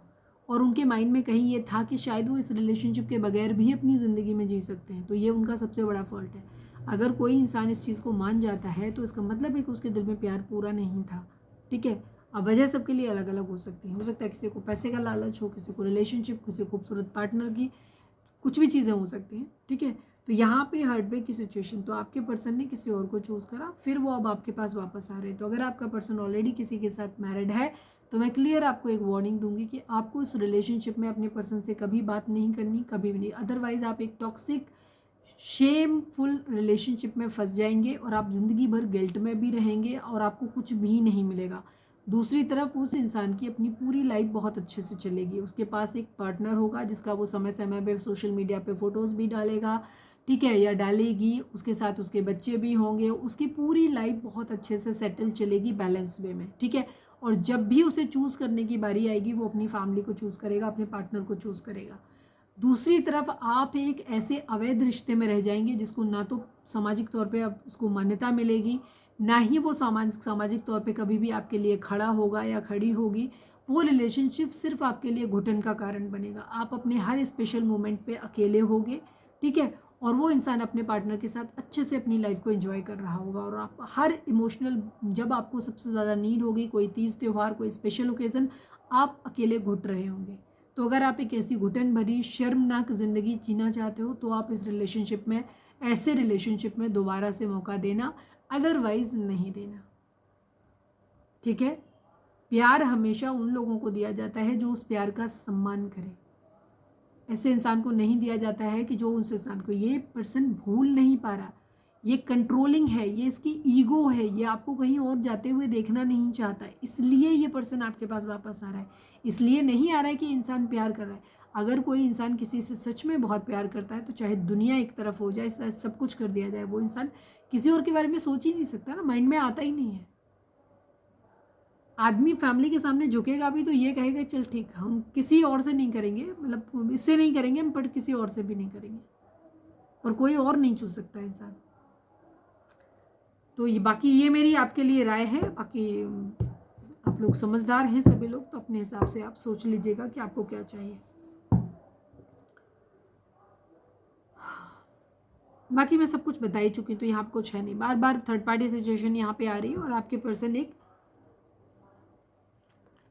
और उनके माइंड में कहीं ये था कि शायद वो इस रिलेशनशिप के बगैर भी अपनी ज़िंदगी में जी सकते हैं। तो ये उनका सबसे बड़ा फॉल्ट है। अगर कोई इंसान इस चीज़ को मान जाता है तो इसका मतलब है कि उसके दिल में प्यार पूरा नहीं था। ठीक है, अब वजह सबके लिए अलग अलग हो सकती है। हो सकता है किसी को पैसे का लालच हो, किसी को रिलेशनशिप, किसी खूबसूरत पार्टनर की, कुछ भी चीज़ें हो सकती हैं। ठीक है, तो यहाँ पे हार्ट ब्रेक की सिचुएशन, तो आपके पर्सन ने किसी और को चूज़ करा, फिर वो अब आपके पास वापस आ रहे हैं। तो अगर आपका पर्सन ऑलरेडी किसी के साथ मैरिड है तो मैं क्लियर आपको एक वार्निंग दूंगी कि आपको इस रिलेशनशिप में अपने पर्सन से कभी बात नहीं करनी, कभी भी नहीं। अदरवाइज आप एक टॉक्सिक शेमफुल रिलेशनशिप में फंस जाएंगे, और आप ज़िंदगी भर गिल्ट में भी रहेंगे, और आपको कुछ भी नहीं मिलेगा। दूसरी तरफ उस इंसान की अपनी पूरी लाइफ बहुत अच्छे से चलेगी, उसके पास एक पार्टनर होगा जिसका वो समय समय पे सोशल मीडिया पे फ़ोटोज़ भी डालेगा। ठीक है, या डालेगी, उसके साथ उसके बच्चे भी होंगे, उसकी पूरी लाइफ बहुत अच्छे से सेटल चलेगी बैलेंस वे में। ठीक है, और जब भी उसे चूज़ करने की बारी आएगी वो अपनी फैमिली को चूज़ करेगा, अपने पार्टनर को चूज़ करेगा। दूसरी तरफ आप एक ऐसे अवैध रिश्ते में रह जाएंगे जिसको ना तो सामाजिक तौर पे अब उसको मान्यता मिलेगी, ना ही वो सामाजिक तौर पे कभी भी आपके लिए खड़ा होगा या खड़ी होगी। वो रिलेशनशिप सिर्फ आपके लिए घुटन का कारण बनेगा। आप अपने हर स्पेशल मोमेंट पे अकेले होगे। ठीक है, और वो इंसान अपने पार्टनर के साथ अच्छे से अपनी लाइफ को एंजॉय कर रहा होगा, और आप हर इमोशनल, जब आपको सबसे ज़्यादा नीड होगी, कोई तीज त्यौहार, कोई स्पेशल ओकेज़न, आप अकेले घुट रहे होंगे। तो अगर आप एक ऐसी घुटन भरी शर्मनाक ज़िंदगी जीना चाहते हो तो आप इस रिलेशनशिप में, ऐसे रिलेशनशिप में दोबारा से मौका देना, अदरवाइज नहीं देना। ठीक है, प्यार हमेशा उन लोगों को दिया जाता है जो उस प्यार का सम्मान करे। ऐसे इंसान को नहीं दिया जाता है कि जो उस इंसान को, ये पर्सन भूल नहीं पा रहा, ये कंट्रोलिंग है, ये इसकी ईगो है, ये आपको कहीं और जाते हुए देखना नहीं चाहता, इसलिए ये पर्सन आपके पास वापस आ रहा है। इसलिए नहीं आ रहा है कि इंसान प्यार कर रहा है। अगर कोई इंसान किसी से सच में बहुत प्यार करता है तो चाहे दुनिया एक तरफ हो जाए, सब कुछ कर दिया जाए, वो इंसान किसी और के बारे में सोच ही नहीं सकता ना, माइंड में आता ही नहीं है। आदमी फैमिली के सामने झुकेगा भी तो ये कहेगा चल ठीक, हम किसी और से नहीं करेंगे, मतलब इससे नहीं करेंगे हम, बट किसी और से भी नहीं करेंगे, और कोई और नहीं चूज सकता इंसान। तो ये बाकी ये मेरी आपके लिए राय है। बाकी आप लोग समझदार हैं सभी लोग, तो अपने हिसाब से आप सोच लीजिएगा कि आपको क्या चाहिए। बाकी मैं सब कुछ बता ही चुकी हूँ, तो यहाँ कुछ है नहीं। बार बार थर्ड पार्टी सिचुएशन यहाँ पे आ रही है, और आपके पर्सन एक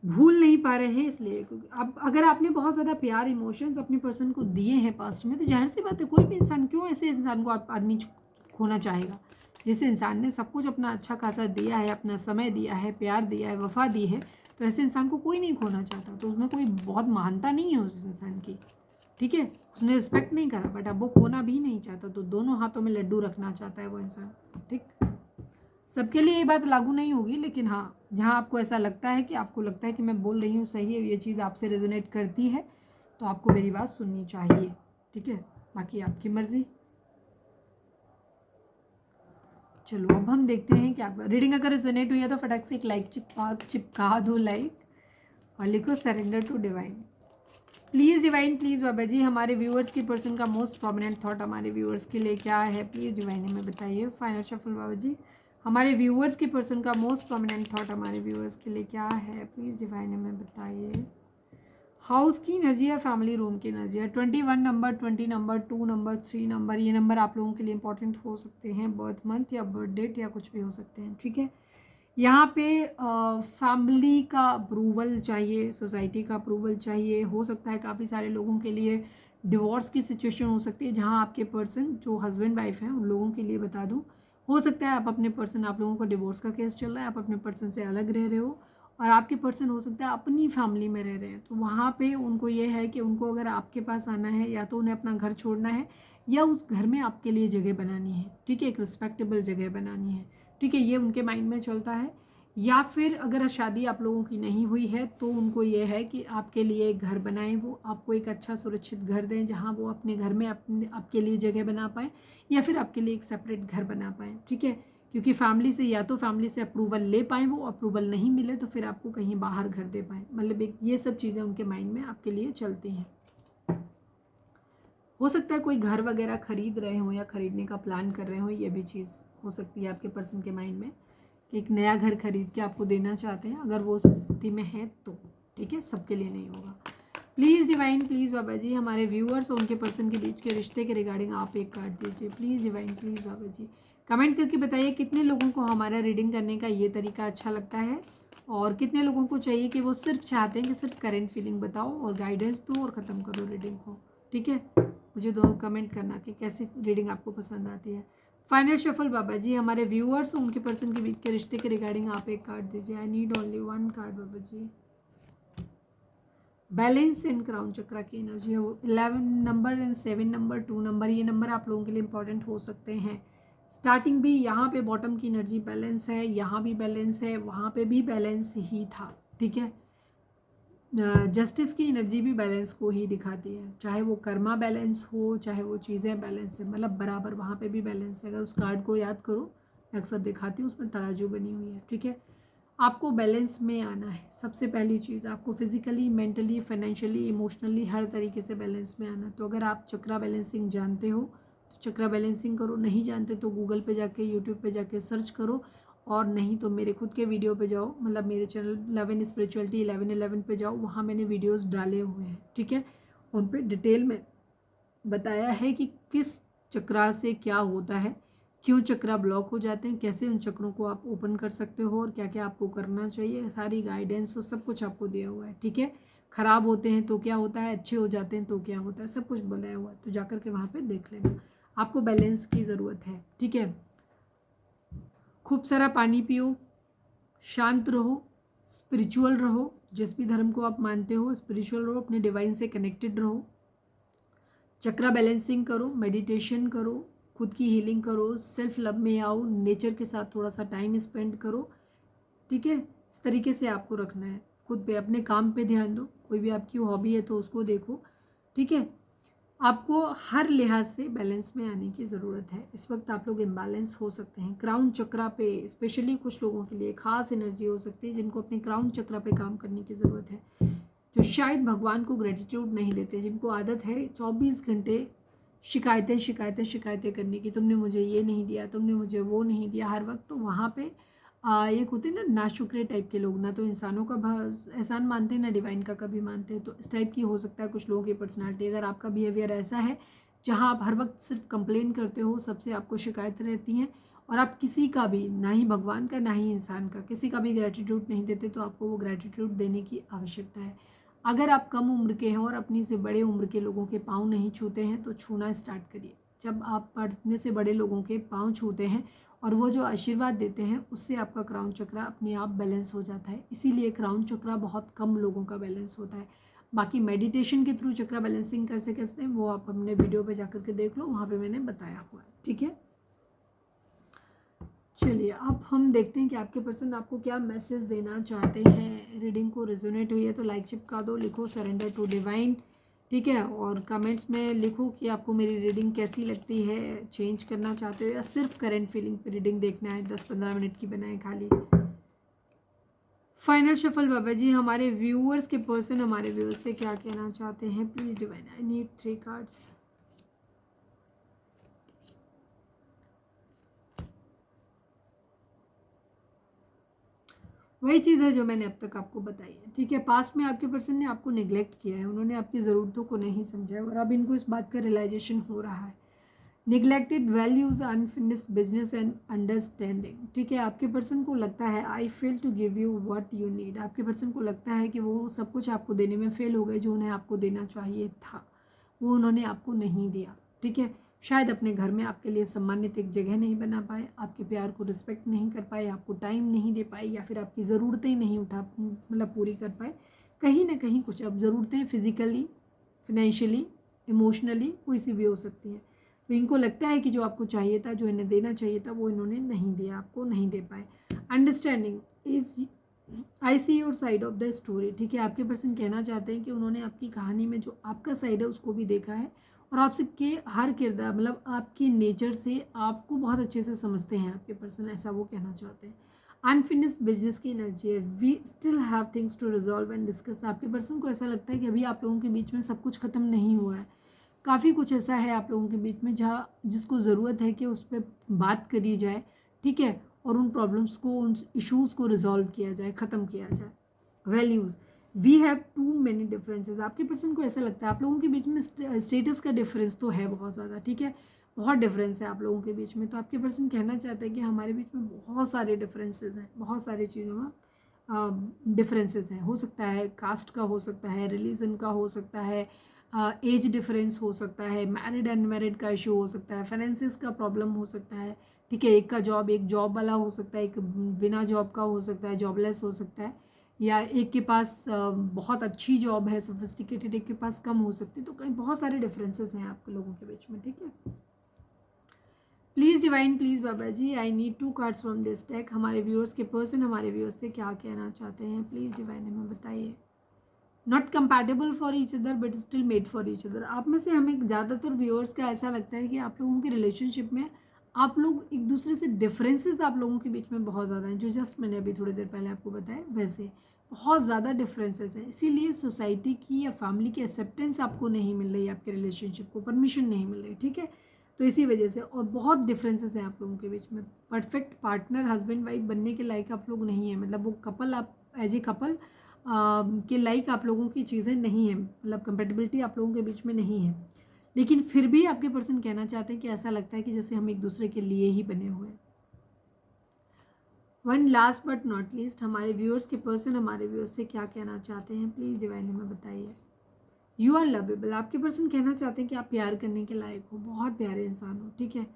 भूल नहीं पा रहे हैं, इसलिए क्योंकि अब अगर आपने बहुत ज़्यादा प्यार इमोशंस अपने पर्सन को दिए हैं पास्ट में, तो जाहिर सी बात है कोई भी इंसान क्यों ऐसे इंसान को आदमी खोना चाहेगा। जिस इंसान ने सब कुछ अपना अच्छा खासा दिया है, अपना समय दिया है, प्यार दिया है, वफा दी है, तो ऐसे इंसान को कोई नहीं खोना चाहता, तो उसमें कोई बहुत महानता नहीं है उस इंसान की, ठीक है, उसने रिस्पेक्ट नहीं करा, बट अब वो खोना भी नहीं चाहता, तो दोनों हाथों में लड्डू रखना चाहता है वो इंसान, ठीक। सबके लिए ये बात लागू नहीं होगी, लेकिन हाँ, जहाँ आपको ऐसा लगता है कि आपको लगता है कि मैं बोल रही हूँ सही है, ये चीज़ आपसे रेजोनेट करती है, तो आपको मेरी बात सुननी चाहिए, ठीक है, बाकी आपकी मर्जी। चलो अब हम देखते हैं क्या रीडिंग अगर रेजोनेट हुई है तो फटाक से एक लाइक चिपका दो लाइक, और लिखो surrender to divine. Please divine, please बाबा जी, हमारे व्यूअर्स की पर्सन का मोस्ट प्रोमिनेंट थॉट हमारे व्यूअर्स के लिए क्या है, प्लीज़ डिवाइन हमें बताइए। फाइनल शफल बाबा जी, हमारे व्यूअर्स की पर्सन का मोस्ट प्रोमिनेंट थॉट हमारे व्यूअर्स के लिए क्या है, प्लीज़ डिवाइन हमें बताइए। हाउस की एनर्जी है, फैमिली रूम की एनर्जी है, 21 नंबर, 20 नंबर, 2 नंबर, 3 नंबर, ये नंबर आप लोगों के लिए इंपॉर्टेंट हो सकते हैं, बर्थ मंथ या बर्थ डेट या कुछ भी हो सकते हैं, ठीक है। यहाँ पे फैमिली का अप्रूवल चाहिए, सोसाइटी का अप्रूवल चाहिए, हो सकता है काफ़ी सारे लोगों के लिए डिवोर्स की सिचुएशन हो सकती है, जहाँ आपके पर्सन जो हस्बैंड वाइफ हैं उन लोगों के लिए बता दूँ, हो सकता है आप अपने पर्सन, आप लोगों का डिवोर्स का केस चल रहा है, आप अपने पर्सन से अलग रह रहे हो, और आपके पर्सन हो सकता है अपनी फैमिली में रह रहे हैं, तो वहाँ पे उनको ये है कि उनको अगर आपके पास आना है, या तो उन्हें अपना घर छोड़ना है, या उस घर में आपके लिए जगह बनानी है, ठीक है, एक रिस्पेक्टेबल जगह बनानी है, ठीक है, ये उनके माइंड में चलता है। या फिर अगर शादी आप लोगों की नहीं हुई है तो उनको ये है कि आपके लिए एक घर बनाएं, वो आपको एक अच्छा सुरक्षित घर दें, जहाँ वो अपने घर में अपने आपके लिए जगह बना पाएँ, या फिर आपके लिए एक सेपरेट घर बना पाएँ, ठीक है, क्योंकि फैमिली से, या तो फैमिली से अप्रूवल ले पाएँ, वो अप्रूवल नहीं मिले तो फिर आपको कहीं बाहर घर दे पाएँ, मतलब एक ये सब चीज़ें उनके माइंड में आपके लिए चलती हैं। हो सकता है कोई घर वगैरह खरीद रहे हो या खरीदने का प्लान कर रहे हो, ये भी चीज़ हो सकती है आपके पर्सन के माइंड में, कि एक नया घर खरीद के आपको देना चाहते हैं, अगर वो उस स्थिति में है तो, ठीक है, सबके लिए नहीं होगा। प्लीज़ डिवाइन, प्लीज़ बाबा जी, हमारे व्यूअर्स और उनके पर्सन के बीच के रिश्ते के रिगार्डिंग आप एक कार्ड दीजिए, please divine, please Baba ji. Comment करके बताइए कितने लोगों को हमारा रीडिंग करने का ये तरीका अच्छा लगता है, और कितने लोगों को चाहिए कि वो सिर्फ चाहते हैं कि सिर्फ करेंट फीलिंग बताओ और गाइडेंस दो और ख़त्म करो रीडिंग को, ठीक है। मुझे दो कमेंट करना कि कैसी रीडिंग आपको पसंद आती है। फाइनल शफल बाबा जी, हमारे व्यूअर्स और उनके पर्सन के बीच के रिश्ते के रिगार्डिंग आप एक कार्ड दीजिए। I need only one card बाबा जी। बैलेंस इन क्राउन चक्रा की एनर्जी है, 11 नंबर एंड 7 नंबर, 2 नंबर, ये नंबर आप लोगों के लिए इंपॉर्टेंट हो सकते हैं। स्टार्टिंग भी यहाँ पे बॉटम की एनर्जी बैलेंस है, यहाँ भी बैलेंस है, वहाँ पे भी बैलेंस ही था, ठीक है। जस्टिस की एनर्जी भी बैलेंस को ही दिखाती है, चाहे वो कर्मा बैलेंस हो, चाहे वो चीज़ें बैलेंस है, मतलब बराबर वहाँ पे भी बैलेंस है। अगर उस कार्ड को याद करो, मैं अक्सर दिखाती हूँ, उसमें तराजू बनी हुई है, ठीक है। आपको बैलेंस में आना है, सबसे पहली चीज़ आपको फिजिकली, मेंटली, फाइनेंशियली, इमोशनली हर तरीके से बैलेंस में आना। तो अगर आप चक्रा बैलेंसिंग जानते हो तो चक्रा बैलेंसिंग करो, नहीं जानते तो गूगल पे जाके, यूट्यूब पे जाके सर्च करो, और नहीं तो मेरे खुद के वीडियो पे जाओ, मतलब मेरे चैनल 11 स्पिरिचुअलिटी 11 पे जाओ, वहाँ मैंने वीडियोस डाले हुए हैं, ठीक है। उन पे डिटेल में बताया है कि किस चक्रा से क्या होता है, क्यों चक्रा ब्लॉक हो जाते हैं, कैसे उन चक्रों को आप ओपन कर सकते हो, और क्या क्या आपको करना चाहिए, सारी गाइडेंस और सब कुछ आपको दिया हुआ है, ठीक है। ख़राब होते हैं तो क्या होता है, अच्छे हो जाते हैं तो क्या होता है, सब कुछ बताया हुआ है, तो जाकर के वहाँ पे देख लेना। आपको बैलेंस की ज़रूरत है, ठीक है। खूब सारा पानी पियो, शांत रहो, स्पिरिचुअल रहो, जिस भी धर्म को आप मानते हो स्पिरिचुअल रहो, अपने डिवाइन से कनेक्टेड रहो, चक्रा बैलेंसिंग करो, मेडिटेशन करो, खुद की हीलिंग करो, सेल्फ लव में आओ, नेचर के साथ थोड़ा सा टाइम स्पेंड करो, ठीक है। इस तरीके से आपको रखना है, खुद पे, अपने काम पे ध्यान दो, कोई भी आपकी हॉबी है तो उसको देखो, ठीक है। आपको हर लिहाज से बैलेंस में आने की ज़रूरत है। इस वक्त आप लोग इम्बैलेंस हो सकते हैं। क्राउन चक्रा पे स्पेशली कुछ लोगों के लिए खास एनर्जी हो सकती है, जिनको अपने क्राउन चक्रा पे काम करने की ज़रूरत है, जो शायद भगवान को ग्रेटिट्यूड नहीं देते, जिनको आदत है 24 घंटे शिकायतें शिकायतें शिकायतें करने की, तुमने मुझे ये नहीं दिया, तुमने मुझे वो नहीं दिया हर वक्त। तो वहाँ पे एक होते हैं ना नाशुक्रे टाइप के लोग, ना तो इंसानों का एहसान मानते हैं, ना डिवाइन का कभी मानते हैं। तो इस टाइप की हो सकता है कुछ लोगों की पर्सनालिटी। अगर आपका बिहेवियर ऐसा है जहाँ आप हर वक्त सिर्फ कंप्लेन करते हो, सबसे आपको शिकायत रहती हैं, और आप किसी का भी, ना ही भगवान का ना ही इंसान का, किसी का भी ग्रेटिट्यूड नहीं देते, तो आपको वो ग्रेटिट्यूड देने की आवश्यकता है। अगर आप कम उम्र के हैं और अपनी से बड़े उम्र के लोगों के पाँव नहीं छूते हैं तो छूना स्टार्ट करिए, जब आप अपने से बड़े लोगों के पाँव छूते हैं और वो जो आशीर्वाद देते हैं उससे आपका क्राउन चक्रा अपने आप बैलेंस हो जाता है। इसीलिए क्राउन चक्रा बहुत कम लोगों का बैलेंस होता है। बाकी मेडिटेशन के थ्रू चक्रा बैलेंसिंग कैसे करते हैं वो आप अपने वीडियो पे जाकर के देख लो, वहाँ पे मैंने बताया हुआ है। ठीक है, चलिए अब हम देखते हैं कि आपके पर्सन आपको क्या मैसेज देना चाहते हैं। रीडिंग को रेजोनेट हुई है तो लाइक चिपका दो, लिखो सरेंडर टू डिवाइन। ठीक है, और कमेंट्स में लिखो कि आपको मेरी रीडिंग कैसी लगती है, चेंज करना चाहते हो या सिर्फ करंट फीलिंग पे रीडिंग देखना है। 10-15 मिनट की बनाए खाली। फाइनल शफल बाबा जी, हमारे व्यूअर्स के पर्सन हमारे व्यूअर्स से क्या कहना चाहते हैं please divine. I need 3 cards. वही चीज़ है जो मैंने अब तक आपको बताई है। ठीक है, पास्ट में आपके पर्सन ने आपको निगलेक्ट किया है, उन्होंने आपकी ज़रूरतों को नहीं समझा है और अब इनको इस बात का रियलाइजेशन हो रहा है। Neglected values, unfinished business and understanding. ठीक है, आपके पर्सन को लगता है I fail to give you what you need. आपके पर्सन को लगता है कि वो सब कुछ आपको देने में फेल हो गए जो उन्हें आपको देना चाहिए था, वो उन्होंने आपको नहीं दिया। ठीक है, शायद अपने घर में आपके लिए सम्मानित एक जगह नहीं बना पाए, आपके प्यार को रिस्पेक्ट नहीं कर पाए, आपको टाइम नहीं दे पाए या फिर आपकी ज़रूरतें नहीं मतलब पूरी कर पाए। कहीं ना कहीं कुछ अब ज़रूरतें फिज़िकली, फिनेंशियली, इमोशनली कोई सी भी हो सकती हैं। तो इनको लगता है कि जो आपको चाहिए था, जो इन्हें देना चाहिए था, वो इन्होंने नहीं दिया, आपको नहीं दे पाए। Understanding is I see your side of the story. ठीक है, आपके पर्सन कहना चाहते हैं कि उन्होंने आपकी कहानी में जो आपका साइड है उसको भी देखा है और आपसे के हर किरदार मतलब आपकी नेचर से आपको बहुत अच्छे से समझते हैं आपके पर्सन, ऐसा वो कहना चाहते हैं। अनफिनिश्ड बिजनेस की एनर्जी है, we still have things to resolve and discuss. आपके पर्सन को ऐसा लगता है कि अभी आप लोगों के बीच में सब कुछ ख़त्म नहीं हुआ है, काफ़ी कुछ ऐसा है आप लोगों के बीच में जहाँ जिसको ज़रूरत है कि उस पर बात करी जाए। ठीक है, और उन प्रॉब्लम्स को, उन इश्यूज़ को रिजॉल्व किया जाए, ख़त्म किया जाए। Values, we have too many differences. आपके पर्सन को ऐसा लगता है आप लोगों के बीच में स्टेटस का डिफरेंस तो है बहुत ज़्यादा। ठीक है, बहुत डिफरेंस है आप लोगों के बीच में। तो आपके पर्सन कहना चाहते हैं कि हमारे बीच में बहुत सारे डिफरेंसेस हैं, बहुत सारी चीज़ों में डिफरेंसेस हैं। हो सकता है कास्ट का, हो सकता है रिलीजन का, हो सकता है एज डिफरेंस हो सकता है, मैरिड अनमैरिड का इशू हो सकता है, फाइनेंसिस का प्रॉब्लम हो सकता है। ठीक है, एक का जॉब, एक जॉब वाला हो सकता है, एक बिना जॉब का हो सकता है, जॉबलेस हो सकता है, या एक के पास बहुत अच्छी जॉब है सोफिस्टिकेटेड, एक के पास कम हो सकती है। तो कहीं बहुत सारे डिफरेंसेस हैं आप लोगों के बीच में। ठीक है, please divine, please Baba ji, I need 2 cards from this deck. हमारे व्यूअर्स के पर्सन हमारे व्यूअर्स से क्या कहना चाहते हैं प्लीज़ डिवाइन हमें बताइए। Not compatible for each other but still made for each other. आप में से हमें ज़्यादातर व्यूअर्स का ऐसा लगता है कि आप लोगों के रिलेशनशिप में आप लोग एक दूसरे से डिफरेंसेस आप लोगों के बीच में बहुत ज़्यादा हैं, जो जस्ट मैंने अभी थोड़ी देर पहले आपको बताया वैसे बहुत ज़्यादा डिफरेंसेस हैं। इसीलिए सोसाइटी की या फैमिली की एक्सेप्टेंस आपको नहीं मिल रही, आपके रिलेशनशिप को परमिशन नहीं मिल रही। ठीक है, तो इसी वजह से और बहुत डिफरेंसेस हैं आप लोगों के बीच में। परफेक्ट पार्टनर, हस्बैंड वाइफ बनने के लायक आप लोग नहीं हैं, मतलब वो कपल, आप एज ए कपल के लाइक आप लोगों की चीज़ें नहीं हैं, मतलब कंपेटेबिलिटी आप लोगों के बीच में नहीं है। लेकिन फिर भी आपके पर्सन कहना चाहते हैं कि ऐसा लगता है कि जैसे हम एक दूसरे के लिए ही बने हुए हैं। One last but not least, हमारे व्यूअर्स के पर्सन हमारे व्यूअर्स से क्या कहना चाहते हैं प्लीज़ डिवाइन हमें बताइए। You are lovable. आपके पर्सन कहना चाहते हैं कि आप प्यार करने के लायक हो, बहुत प्यारे इंसान हो। ठीक है,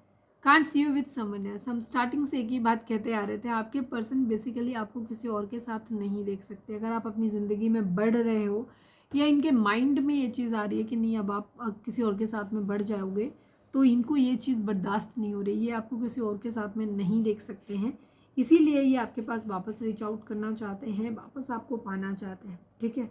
can't see you with someone else. हम स्टार्टिंग से एक ही बात कहते आ रहे थे, आपके पर्सन बेसिकली आपको किसी और के साथ नहीं देख सकते। अगर आप अपनी ज़िंदगी में बढ़ रहे हो या इनके माइंड में ये चीज़ आ रही है कि नहीं अब आप किसी और के साथ में बढ़ जाओगे, तो इनको ये चीज़ बर्दाश्त नहीं हो रही, ये आपको किसी और के साथ में नहीं देख सकते हैं। इसीलिए ये आपके पास वापस रीच आउट करना चाहते हैं, वापस आपको पाना चाहते हैं। ठीक है,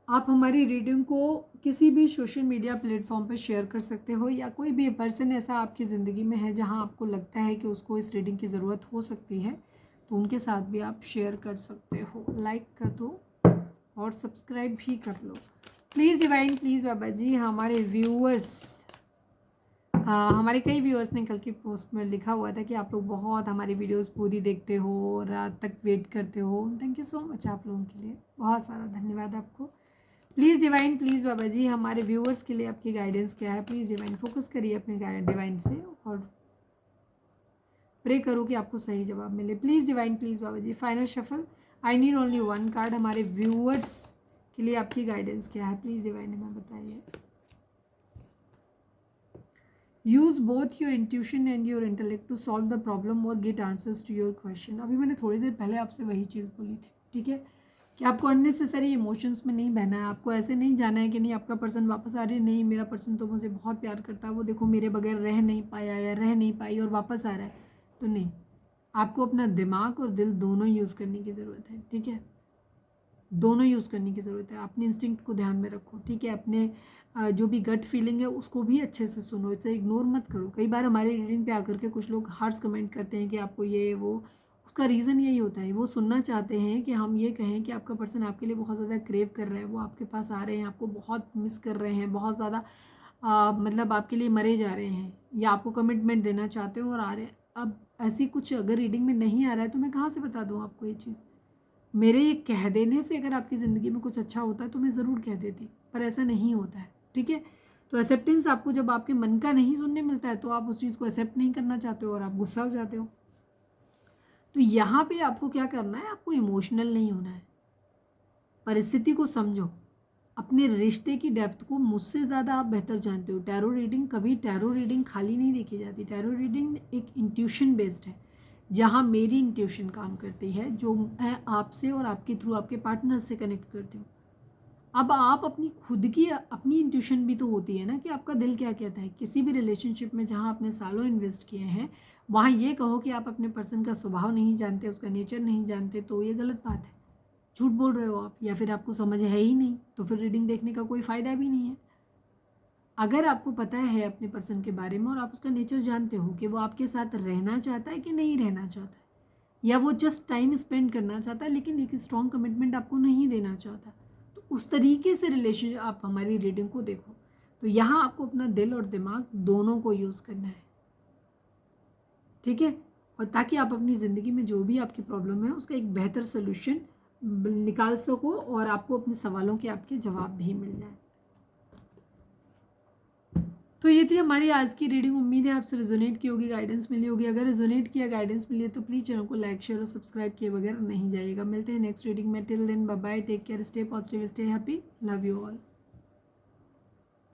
आप हमारी रीडिंग को किसी भी सोशल मीडिया प्लेटफॉर्म पर शेयर कर सकते हो, या कोई भी पर्सन ऐसा आपकी ज़िंदगी में है जहां आपको लगता है कि उसको इस रीडिंग की ज़रूरत हो सकती है, तो उनके साथ भी आप शेयर कर सकते हो। लाइक कर दो और सब्सक्राइब भी कर लो प्लीज़ डिवाइन, प्लीज़ बाबा जी। हमारे व्यूअर्स, हमारे कई व्यूअर्स ने कल की पोस्ट में लिखा हुआ था कि आप लोग बहुत हमारी वीडियोस पूरी देखते हो, रात तक वेट करते हो। थैंक यू सो मच आप लोगों के लिए, बहुत सारा धन्यवाद आपको। प्लीज़ डिवाइन, प्लीज़ बाबा जी, हमारे व्यूअर्स के लिए आपकी गाइडेंस क्या है प्लीज़ डिवाइन। फोकस करिए अपने डिवाइन से और प्रे करो कि आपको सही जवाब मिले please divine, please Baba ji. Final shuffle, I need only one card. हमारे व्यूअर्स के लिए आपकी गाइडेंस क्या है, प्लीज़ डिवाइन में बताइए। Use both your intuition and your intellect to solve the problem और get answers to your question. अभी मैंने थोड़ी देर पहले आपसे वही चीज़ बोली थी, ठीक है, कि आपको अननेसेसरी इमोशंस में नहीं बहना है। आपको ऐसे नहीं जाना है कि नहीं आपका पर्सन वापस आ रही है, नहीं मेरा पर्सन तो मुझे बहुत प्यार करता है, वो देखो मेरे बगैर रह नहीं पाया या रह नहीं पाई और वापस आ रहा है, तो नहीं। आपको अपना दिमाग और दिल दोनों यूज़ करने की ज़रूरत है, ठीक है, दोनों यूज़ करने की ज़रूरत है। अपने इंस्टिंक्ट को ध्यान में रखो, ठीक है, अपने जो भी गट फीलिंग है उसको भी अच्छे से सुनो, इसे इग्नोर मत करो। कई बार हमारे रीडिंग पे आकर के कुछ लोग हार्श कमेंट करते हैं कि आपको ये वो, उसका रीज़न यही होता है, वो सुनना चाहते हैं कि हम ये कहें कि आपका पर्सन आपके लिए बहुत ज़्यादा क्रेव कर रहा है, वो आपके पास आ रहे हैं, आपको बहुत मिस कर रहे हैं, बहुत ज़्यादा मतलब आपके लिए मरे जा रहे हैं, या आपको कमिटमेंट देना चाहते हो और आ रहे हैं। अब ऐसी कुछ अगर रीडिंग में नहीं आ रहा है तो मैं कहाँ से बता दूँ आपको ये चीज़। मेरे ये कह देने से अगर आपकी ज़िंदगी में कुछ अच्छा होता है तो मैं ज़रूर कह देती, पर ऐसा नहीं होता है, ठीक है। तो एक्सेप्टेंस आपको जब आपके मन का नहीं सुनने मिलता है तो आप उस चीज़ को एक्सेप्ट नहीं करना चाहते हो और आप गुस्सा हो जाते हो। तो यहाँ पे आपको क्या करना है, आपको इमोशनल नहीं होना है, परिस्थिति को समझो, अपने रिश्ते की डेप्थ को मुझसे ज़्यादा आप बेहतर जानते हो। टैरो रीडिंग कभी टैरो रीडिंग खाली नहीं देखी जाती। टैरो रीडिंग एक इंट्यूशन बेस्ड है, जहाँ मेरी इंट्यूशन काम करती है, जो मैं आपसे और आपके थ्रू आपके पार्टनर से कनेक्ट करती हूँ। अब आप अपनी खुद की अपनी इंट्यूशन भी तो होती है ना, कि आपका दिल क्या कहता है। किसी भी रिलेशनशिप में जहाँ आपने सालों इन्वेस्ट किए हैं, वहाँ ये कहो कि आप अपने पर्सन का स्वभाव नहीं जानते, उसका नेचर नहीं जानते, तो ये गलत बात है, झूठ बोल रहे हो आप, या फिर आपको समझ है ही नहीं, तो फिर रीडिंग देखने का कोई फ़ायदा भी नहीं है। अगर आपको पता है अपने पर्सन के बारे में और आप उसका नेचर जानते हो कि वो आपके साथ रहना चाहता है कि नहीं रहना चाहता है, या वो जस्ट टाइम स्पेंड करना चाहता है लेकिन एक स्ट्रॉन्ग कमिटमेंट आपको नहीं देना चाहता, तो उस तरीके से रिलेशन आप हमारी रीडिंग को देखो। तो यहाँ आपको अपना दिल और दिमाग दोनों को यूज़ करना है, ठीक है, और ताकि आप अपनी ज़िंदगी में जो भी आपकी प्रॉब्लम है उसका एक बेहतर सोल्यूशन निकाल सको और आपको अपने सवालों के आपके जवाब भी मिल जाए। तो ये थी हमारी आज की रीडिंग। उम्मीद है आपसे रिजोनेट की होगी, गाइडेंस मिली होगी। अगर रिजोनेट किया, गाइडेंस मिली है तो प्लीज़ चैनल को लाइक शेयर और सब्सक्राइब किए बगैर नहीं जाइएगा। मिलते हैं नेक्स्ट रीडिंग में। Till then bye bye, take care, stay positive, stay happy, love you all.